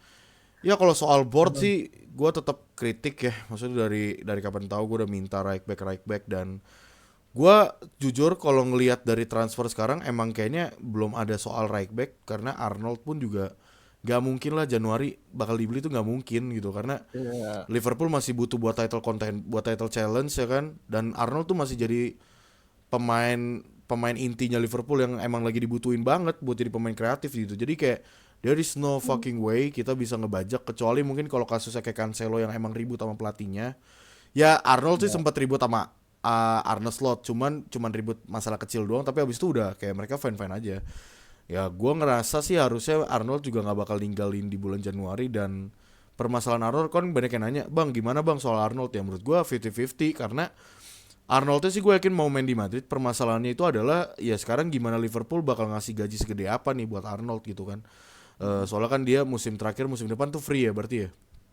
ya kalau soal board sih gue tetap kritik ya, maksudnya dari kapan tahu gue udah minta right back dan gue jujur kalau ngelihat dari transfer sekarang emang kayaknya belum ada soal right back, karena Arnold pun juga gak mungkin lah Januari bakal dibeli, tuh gak mungkin gitu, karena Iya. Liverpool masih butuh buat title content, buat title challenge ya kan, dan Arnold tuh masih jadi pemain pemain intinya Liverpool yang emang lagi dibutuhin banget buat jadi pemain kreatif gitu. Jadi kayak there is no fucking way kita bisa ngebajak, kecuali mungkin kalau kasusnya kayak Cancelo yang emang ribut sama pelatihnya. Ya Arnold sih Ya. sempat ribut sama Arne Slot, cuman ribut masalah kecil doang, tapi abis itu udah kayak mereka fine aja. Ya gue ngerasa sih harusnya Arnold juga nggak bakal ninggalin di bulan Januari. Dan permasalahan Arnold kan banyak yang nanya, bang gimana bang soal Arnold, ya menurut gue 50-50, karena Arnoldnya sih gue yakin mau main di Madrid. Permasalahannya itu adalah ya sekarang gimana Liverpool bakal ngasih gaji segede apa nih buat Arnold gitu kan. Soalnya kan dia musim terakhir, musim depan tuh free ya berarti ya.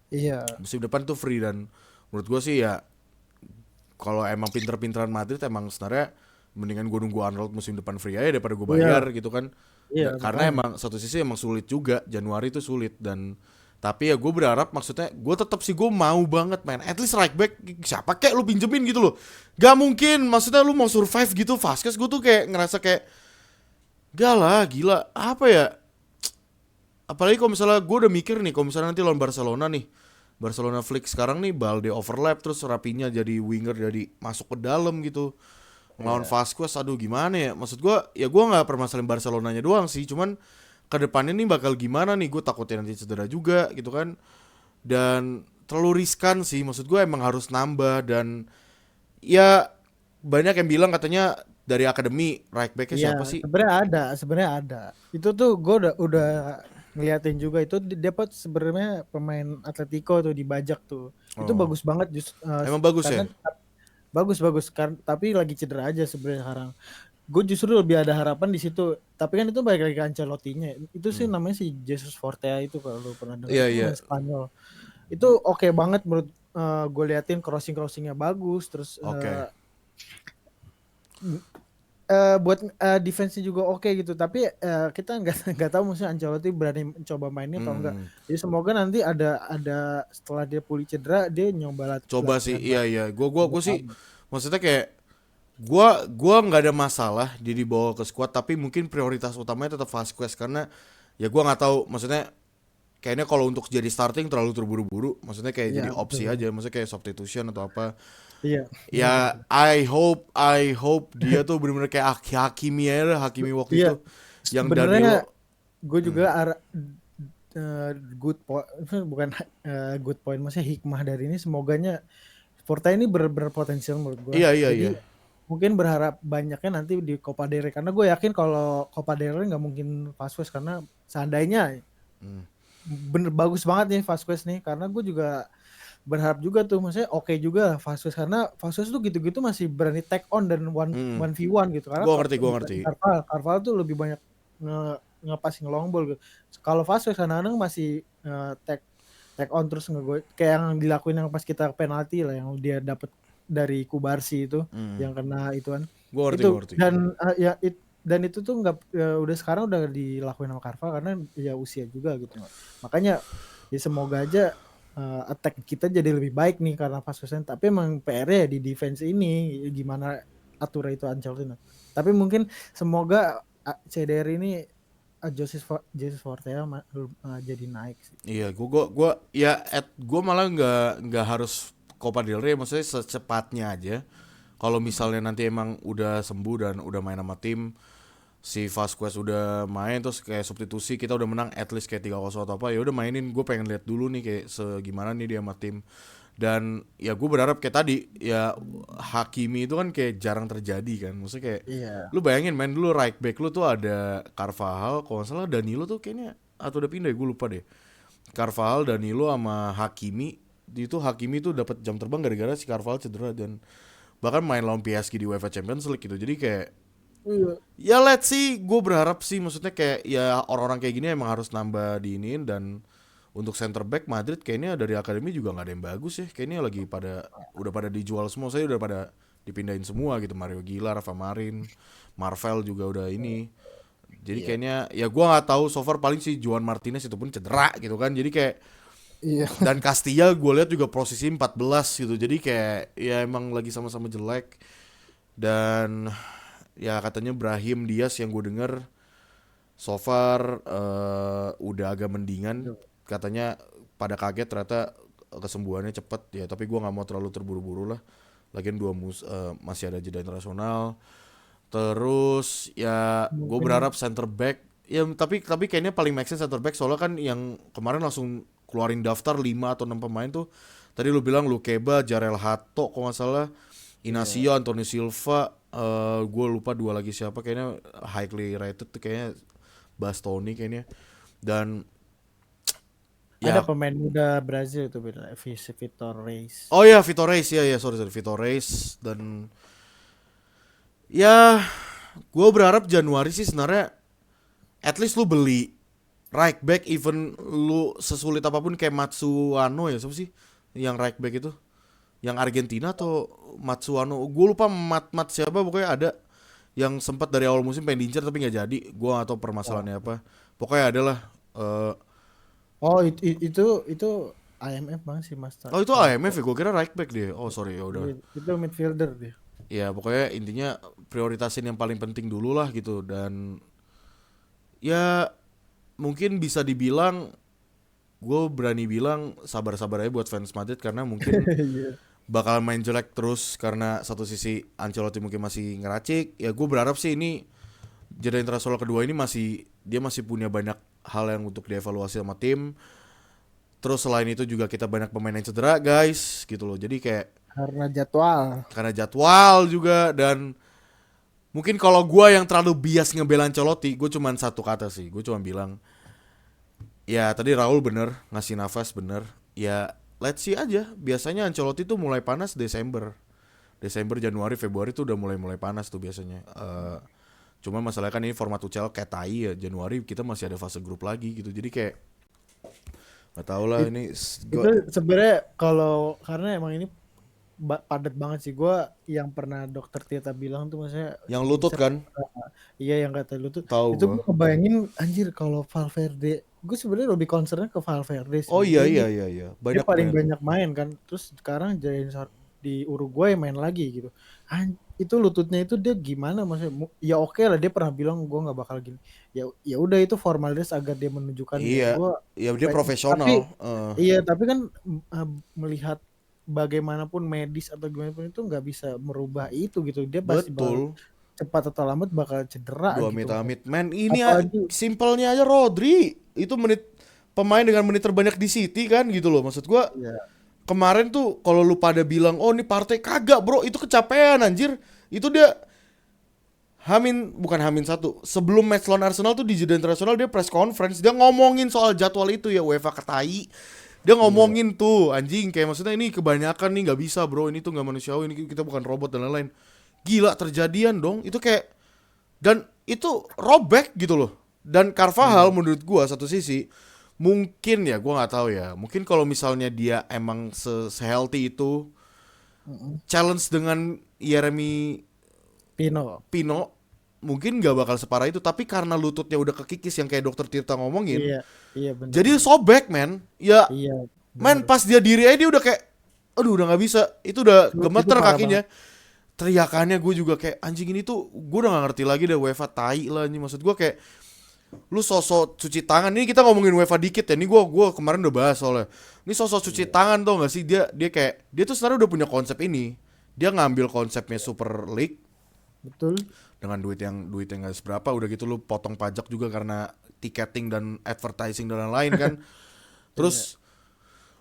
Iya. Musim depan tuh free, dan menurut gue sih ya kalau emang pinter-pinteran Madrid emang sebenarnya mendingan gue nunggu Arnold musim depan free aja daripada gue bayar Iya. gitu kan. Iya, Karena makanya. emang satu sisi emang sulit juga, Januari itu sulit. Dan tapi ya gue berharap, maksudnya gue tetap sih gue mau banget main at least right back, siapa kek lu pinjemin gitu loh. Gak mungkin maksudnya lu mau survive gitu Vasquez, gue tuh kayak ngerasa kayak gak lah, gila apa ya. Apalagi kalau misalnya gue udah mikir nih, kalau misalnya nanti lawan Barcelona nih, Barcelona flick sekarang nih, Balde overlap terus Rapinya jadi winger, jadi masuk ke dalam gitu. Ngelawan Iya. Vasquez, aduh gimana ya. Maksud gue ya gue nggak permasalahan Barcelonanya doang sih, cuman kedepannya nih bakal gimana nih, gue takutnya nanti cedera juga gitu kan. Dan terlalu riskan sih, maksud gue emang harus nambah. Dan ya banyak yang bilang katanya dari akademi right backnya Iya, siapa sih. sebenarnya ada. Itu tuh gue udah ngeliatin juga itu dia dapat sebenarnya pemain Atletico tuh dibajak tuh. Itu Oh, bagus banget emang bagus karena ya. bagus kan tapi lagi cedera aja sebenarnya sekarang. Gue justru lebih ada harapan di situ. Tapi kan itu balik lagi ke Ancelotti-nya. Itu sih Hmm. namanya si Jesus Fortea itu, kalau lu pernah dengar, Iya itu iya. pemain Spanyol. Itu oke banget menurut gue liatin, crossingnya bagus, terus Oke. buat defense-nya juga oke gitu. Tapi kita nggak nggak tahu maksudnya Ancelotti berani coba mainnya atau enggak. Hmm. Jadi semoga nanti ada setelah dia pulih cedera dia nyoba Coba sih, latihan iya iya. Gua sih bersama. maksudnya kayak gua nggak ada masalah dia dibawa ke squad, tapi mungkin prioritas utamanya tetap Vasquez, karena ya gua nggak tahu, maksudnya kayaknya kalau untuk jadi starting terlalu terburu-buru, maksudnya kayak Iya jadi opsi betul. aja, maksudnya kayak substitution atau apa. Iya Ya benar-benar. I hope dia tuh bener-bener kayak Hakimi aja lah, Hakimi waktu Iya itu yang sebenarnya Danilo. gue juga good point, bukan good point, maksudnya hikmah dari ini semoganya Porta ini berpotensial menurut gue. Iya iya Jadi iya. mungkin berharap banyaknya nanti di Copa del Rey, karena gue yakin kalau Copa del Rey nggak mungkin Vasquez, karena seandainya Hmm. bener bagus banget nih Vasquez nih, karena gue juga berharap juga tuh, maksudnya oke juga Vasquez, karena Vasquez tuh gitu-gitu masih berani take on dan Hmm. 1v1 gitu, karena Gua ngerti. dibanding Carval tuh lebih banyak nge-passing long ball gitu. Kalau Vasquez kadang-kadang masih take on terus kayak yang dilakuin yang pas kita penalti lah, yang dia dapat dari Kubarsi itu, Hmm. yang kena itu kan. Gua Itu ngerti. dan dan itu tuh nggak udah sekarang udah dilakuin sama Carval karena ya usia juga gitu. Makanya ya semoga aja attack kita jadi lebih baik nih karena Vasquez. Tapi emang PR-nya ya di defense ini, gimana atur itu Ancelotti. Tapi mungkin semoga CDR ini Jesus Fortea jadi naik sih. Iya, gua malah nggak harus Copa del Rey, maksudnya secepatnya aja. Kalau misalnya nanti emang udah sembuh dan udah main sama tim, si Vasquez udah main terus kayak substitusi, kita udah menang at least kayak 3-0 atau apa, ya udah mainin. Gue pengen lihat dulu nih kayak segimana nih dia sama tim. Dan ya gue berharap kayak tadi ya, Hakimi itu kan kayak jarang terjadi kan, maksudnya kayak Iya. lu bayangin main dulu right back lu tuh ada Carvajal, kalau nggak salah Danilo tuh kayaknya, atau udah pindah ya, gue lupa deh. Carvajal, Danilo sama Hakimi. Itu Hakimi tuh dapat jam terbang gara-gara si Carvajal cedera. Dan bahkan main lawan PSG di UEFA Champions League gitu. Jadi kayak Iya. ya let's see, gue berharap sih maksudnya kayak ya orang-orang kayak gini emang harus nambah diinin. Dan untuk center back Madrid kayaknya dari akademi juga nggak ada yang bagus ya. Kayaknya lagi udah pada dijual semua, saya udah pada dipindahin semua gitu. Mario Gila, Rafa Marin, Marvel juga udah ini. Jadi Iya. kayaknya ya gue nggak tahu, so far paling sih Juan Martinez itu pun cedera gitu kan. Jadi kayak Iya. dan Castilla gue lihat juga posisi 14 gitu. Jadi kayak ya emang lagi sama-sama jelek. Dan ya katanya Brahim Diaz yang gue denger so far udah agak mendingan. Katanya pada kaget ternyata kesembuhannya cepet ya. Tapi gue nggak mau terlalu terburu-buru lah. Lagian masih ada jeda internasional. Terus ya gue Mungkin berharap center back ya, tapi kayaknya paling make sense center back soalnya kan yang kemarin langsung keluarin daftar 5 atau 6 pemain tuh. Tadi lu bilang Lukeba, Jarel Hato kok nggak salah, Inacio, Anthony Silva, gue lupa dua lagi siapa, kayaknya highly rated tuh kayaknya Bastoni kayaknya. Dan ada ya pemain muda Brazil itu Vitor Reis. oh ya Vitor Reis ya sorry Vitor Reis. Dan ya gue berharap Januari sih sebenarnya at least lu beli right back, even lu sesulit apapun kayak Matsuano ya siapa sih yang right back itu, yang Argentina atau Matsuano, gue lupa mat siapa, pokoknya ada yang sempat dari awal musim pengen diincar tapi nggak jadi, gue nggak tahu permasalahannya apa, pokoknya adalah Oh itu IMF bang si Master. oh itu AMF ya, gue kira right back dia, oh sorry ya udah. Itu midfielder dia. Ya pokoknya intinya prioritasin yang paling penting dulu lah gitu. Dan ya mungkin bisa dibilang, gue berani bilang sabar-sabar aja buat fans Madrid karena mungkin Iya. bakal main jelek terus karena satu sisi Ancelotti mungkin masih ngeracik. Ya gue berharap sih ini jeda internasional kedua ini dia masih punya banyak hal yang untuk dievaluasi sama tim. Terus selain itu juga kita banyak pemain yang cedera guys gitu loh. Jadi kayak Karena jadwal. jadwal juga. Dan mungkin kalau gue yang terlalu bias ngebela Ancelotti, gue cuman satu kata sih, gue cuma bilang ya tadi Raul bener ngasih nafas bener. Ya let's see aja. Biasanya Ancelotti tuh mulai panas Desember, Januari, Februari tuh udah mulai panas tuh biasanya. Cuma masalahnya kan ini format UCL kayak tai ya. Januari kita masih ada fase grup lagi gitu. Jadi kayak nggak tau lah It- ini itu sebenarnya kalau karena emang ini padat banget sih. Gue yang pernah dokter Tirta bilang tuh maksudnya yang lutut Vincent, kan, iya yang kata lu tuh tahu itu gue. gue kebayangin anjir kalau Valverde, gue sebenarnya lebih concernnya ke Valverde Oh sih. iya iya iya iya, Dia banyak paling main. banyak main kan, terus sekarang jadi di Uruguay main lagi gitu. Itu lututnya itu dia gimana maksudnya? Ya oke lah dia pernah bilang gue nggak bakal gini. Ya udah itu formalitas agar dia menunjukkan kayak Iya, gue. ya dia profesional. Tapi iya tapi kan melihat bagaimanapun medis atau gimana pun itu nggak bisa merubah itu gitu. Dia pasti bakal Betul. cepat atau lambat bakal cedera Dua gitu. amit-amit men, ini Apalagi simpelnya aja Rodri itu pemain dengan menit terbanyak di City kan gitu loh. Maksud gua ya kemarin tuh kalau lu pada bilang oh ini partai, kagak bro, itu kecapean anjir. Itu dia bukan Hamin satu, sebelum match lawan Arsenal tuh di jeda internasional dia press conference, dia ngomongin soal jadwal itu ya, UEFA ketai. Dia iya ngomongin tuh anjing kayak maksudnya ini kebanyakan nih, nggak bisa bro, ini tuh nggak manusiawi, ini kita bukan robot dan lain-lain. Gila terjadian dong itu kayak, dan itu robek gitu loh. Dan Carvajal iya. menurut gua satu sisi mungkin ya, gua nggak tahu ya, mungkin kalau misalnya dia emang se-healthy itu Mm-mm. challenge dengan Yeremy Pino. Pino mungkin nggak bakal separah itu. Tapi karena lututnya udah kekikis yang kayak dokter Tirta ngomongin, Iya, iya benar jadi benar. sobek men ya. Iya, Men benar. pas dia diri aja dia udah kayak aduh udah nggak bisa, itu udah Itu gemeter parah kakinya. banget. Teriakannya gue juga kayak anjing, ini tuh gue udah gak ngerti lagi deh UEFA tai lah ini. Maksud gue kayak lu sosok cuci tangan, ini kita ngomongin UEFA dikit ya, ini gue kemarin udah bahas soalnya. Ini sosok cuci tangan tau gak sih, dia kayak dia tuh sebenarnya udah punya konsep ini. Dia ngambil konsepnya Super League Betul. dengan duit yang gak seberapa, udah gitu lu potong pajak juga karena tiketing dan advertising dan lain-lain kan. Iya. Terus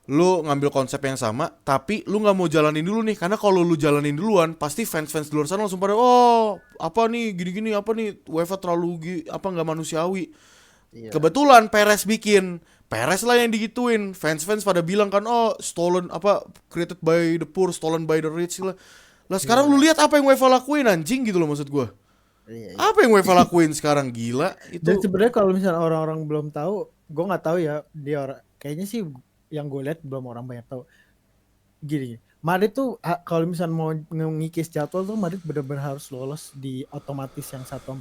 lu ngambil konsep yang sama tapi lu nggak mau jalanin dulu nih, karena kalau lu jalanin duluan pasti fans di luar sana langsung pada oh apa nih gini-gini, apa nih UEFA terlalu apa nggak manusiawi. Iya. Kebetulan Perez lah yang digituin, fans pada bilang kan oh stolen, apa created by the poor, stolen by the rich lah. Lah sekarang lu Iya. lihat apa yang UEFA lakuin anjing gitu loh maksud gua. Iya, iya. Apa yang UEFA lakuin sekarang gila Dan itu. sebenarnya kalau misalnya orang-orang belum tahu, gue nggak tahu ya dia orang kayaknya sih yang gue lihat belum orang banyak tahu. Gini, Madrid tuh kalau misalnya mau ngikis jadwal tuh Madrid benar-benar harus lolos di otomatis yang 1-8.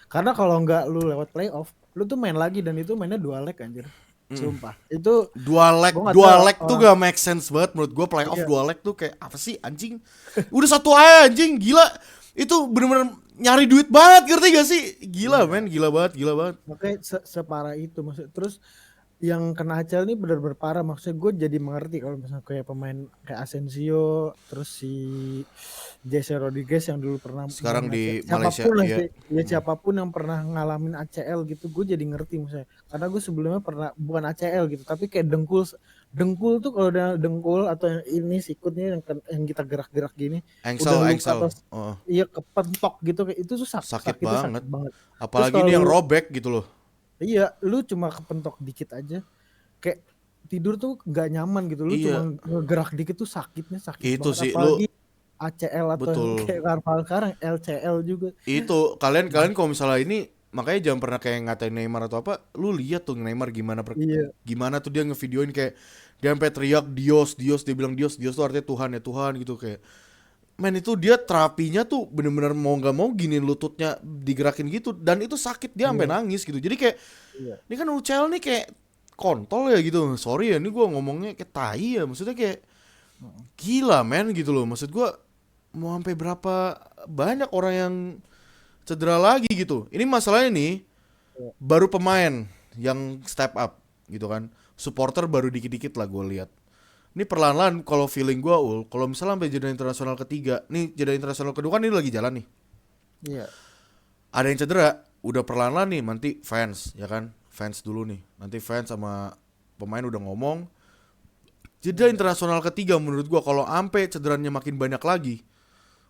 Karena kalau nggak lu lewat playoff, lu tuh main lagi dan itu mainnya 2 leg anjir. Sumpah. Itu gue nggak tahu Dua leg tuh orang gak make sense banget menurut gue. Playoff iya, 2 leg tuh kayak apa sih anjing. Udah satu aja anjing gila. Itu bener-bener nyari duit banget ngerti gak sih. Gila iya. men, gila banget, gila banget. Makanya separah itu maksud. Terus yang kena ACL ini benar-benar parah, maksudnya gue jadi mengerti kalau misalnya kayak pemain kayak Asensio, terus si Jesse Rodriguez yang dulu pernah Sekarang ngalamin ACL, di Malaysia siapapun lah ya. sih ya, siapapun yang pernah ngalamin ACL gitu gue jadi ngerti maksudnya, karena gue sebelumnya pernah bukan ACL gitu tapi kayak dengkul. Dengkul tuh kalau udah dengkul atau yang ini sikutnya yang kita gerak-gerak gini udah luka Engsel. atau Oh, iya kepentok gitu, kayak itu tuh sakit sakitnya sakit banget. banget. Terus Apalagi kalau ini yang lu robek gitu loh. iya lu cuma kepentok dikit aja kayak tidur tuh nggak nyaman gitu, lu cuma Iya, ngegerak dikit tuh sakitnya sakit itu banget, sih lu apalagi ACL atau yang betul. kayak Carval sekarang LCL juga. Itu kalian kalau misalnya ini makanya jangan pernah kayak ngatain Neymar atau apa. Lu lihat tuh Neymar Iya, gimana tuh dia ngevideoin kayak dia sampai teriak Dios, Dios, dia bilang Dios, Dios tuh artinya Tuhan ya Tuhan gitu kayak. Men itu dia terapinya tuh bener-bener mau nggak mau gini lututnya digerakin gitu dan itu sakit dia sampai iya, nangis gitu. Jadi kayak iya, ini kan UCL nih kayak kontol ya gitu. Sorry ya ini gua ngomongnya kayak tai ya. Maksudnya kayak gila men gitu loh. Maksud gua mau sampai berapa banyak orang yang cedera lagi gitu. Ini masalahnya nih iya, baru pemain yang step up gitu kan. Supporter baru dikit-dikit lah gue lihat. Ini perlahan-lahan kalau feeling gue kalau misalnya sampai jeda internasional ketiga, nih jeda internasional kedua kan ini lagi jalan nih. iya, Ada yang cedera, udah perlahan-lahan nih nanti fans ya kan. Fans dulu nih. Nanti fans sama pemain udah ngomong jeda iya, internasional ketiga menurut gue kalau ampe cederanya makin banyak lagi.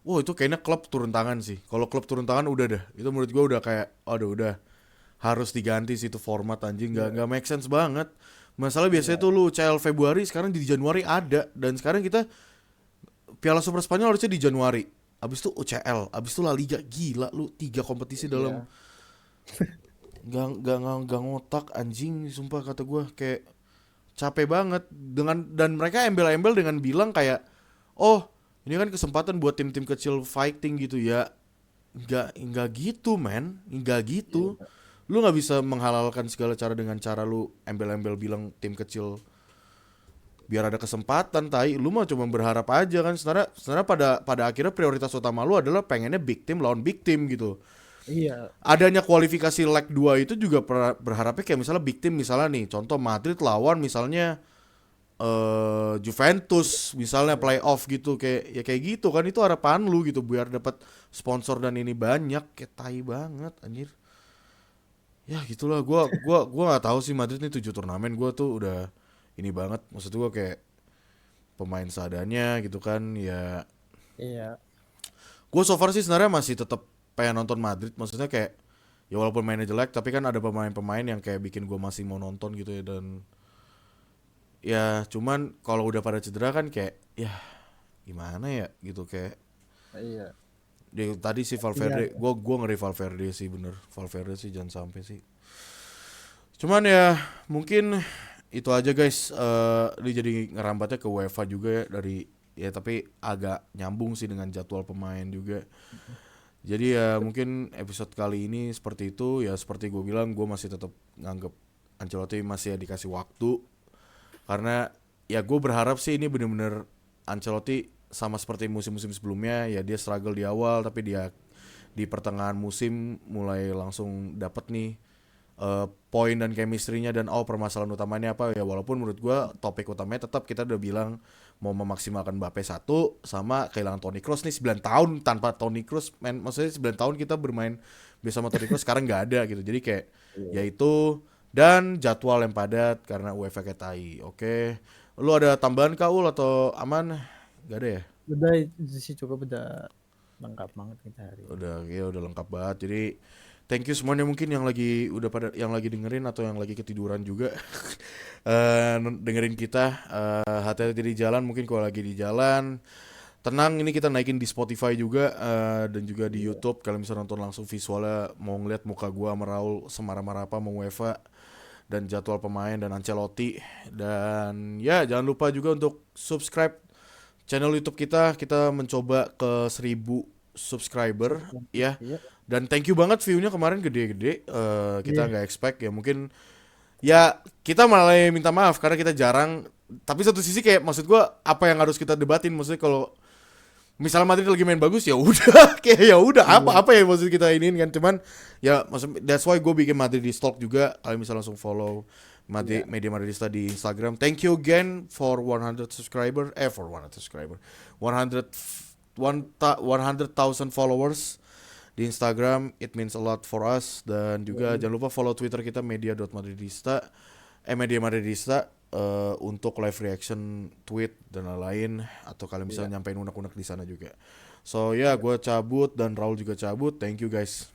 Wah itu kayaknya klub turun tangan sih. Kalau klub turun tangan udah dah. Itu menurut gue udah kayak, aduh udah harus diganti sih itu format anjing. iya, Nggak make sense banget. Masalah biasanya iya, tuh lu CL Februari, sekarang di Januari ada. Dan sekarang kita Piala Super Spanyol harusnya di Januari. Abis itu UCL, abis itu La Liga. Gila lu 3 kompetisi dalam iya, nggak ngotak anjing. Sumpah kata gue kayak capek banget dengan dan mereka embel-embel dengan bilang kayak oh ini kan kesempatan buat tim-tim kecil fighting gitu ya. Nggak gitu men, nggak gitu. iya, Lu nggak bisa menghalalkan segala cara dengan cara lu embel-embel bilang tim kecil biar ada kesempatan. Tai lu mah cuma berharap aja kan. Sebenarnya pada akhirnya prioritas utama lu adalah pengennya big team lawan big team gitu. iya, Adanya kualifikasi leg 2 itu juga berharapnya kayak misalnya big team misalnya nih contoh Madrid lawan misalnya Juventus misalnya iya, playoff gitu kayak ya kayak gitu kan itu harapan lu gitu biar dapat sponsor dan ini banyak kayak tai banget anjir. Ya gitulah gua nggak tahu sih Madrid ini 7 turnamen gua tuh udah ini banget maksud gua kayak pemain seadanya gitu kan ya. iya, Gua so far sih sebenarnya masih tetap pengen nonton Madrid maksudnya kayak ya walaupun mainnya jelek tapi kan ada pemain-pemain yang kayak bikin gua masih mau nonton gitu ya dan ya cuman kalau udah pada cedera kan kayak ya gimana ya gitu kayak iya, tadi si iya, Valverde gua ngeri Valverde sih bener Valverde sih jangan sampai sih cuman ya mungkin itu aja guys ini jadi ngerambatnya ke UEFA juga ya dari ya tapi agak nyambung sih dengan jadwal pemain juga jadi ya mungkin episode kali ini seperti itu ya seperti gue bilang gue masih tetap nganggep Ancelotti masih ya dikasih waktu karena ya gue berharap sih ini bener-bener Ancelotti sama seperti musim-musim sebelumnya ya dia struggle di awal tapi dia di pertengahan musim mulai langsung dapet nih poin dan chemistry-nya dan permasalahan utamanya apa ya walaupun menurut gue topik utamanya tetap kita udah bilang mau memaksimalkan Mbappe satu sama kehilangan Toni Kroos nih 9 tahun tanpa Toni Kroos maksudnya 9 tahun kita bermain bersama Toni Kroos sekarang nggak ada gitu jadi kayak ya iya. itu dan jadwal yang padat karena UEFA kayak tai. Oke. Lu ada tambahan kah Ul atau aman? Gak ada ya? Udah itu sih cukup, udah lengkap banget kita hari ini. Udah lengkap banget. Jadi thank you semuanya mungkin yang lagi udah pada yang lagi dengerin atau yang lagi ketiduran juga. Dengerin kita hati-hati di jalan mungkin kalau lagi di jalan tenang, ini kita naikin di Spotify juga dan juga di YouTube. Kalian bisa nonton langsung visualnya, mau ngeliat muka gua sama Raul semarah-marah apa mau UEFA dan jadwal pemain dan Ancelotti. Dan ya jangan lupa juga untuk subscribe channel YouTube kita. Kita mencoba ke 1.000 subscriber ya. Iya. Dan thank you banget view-nya kemarin gede-gede. Kita Iya. nggak expect ya, mungkin ya kita malah minta maaf karena kita jarang. Tapi satu sisi kayak maksud gua apa yang harus kita debatin, maksudnya kalau misalnya Madrid lagi main bagus ya udah kayak ya udah Iya. apa yang maksud kita iniin kan, cuman ya maksud that's why gue bikin Madrid di Stalk juga. Kalian bisa langsung follow Iya. Media Madridista di Instagram. Thank you again for 100 subscriber for 100 subscriber 100 100,000 followers di Instagram. It means a lot for us. Dan juga jangan lupa follow Twitter kita media.madridista Media Madridista untuk live reaction tweet dan lain-lain, atau kalian bisa Iya. nyampein unek-unek di sana juga. So ya, gue cabut dan Raul juga cabut. Thank you guys.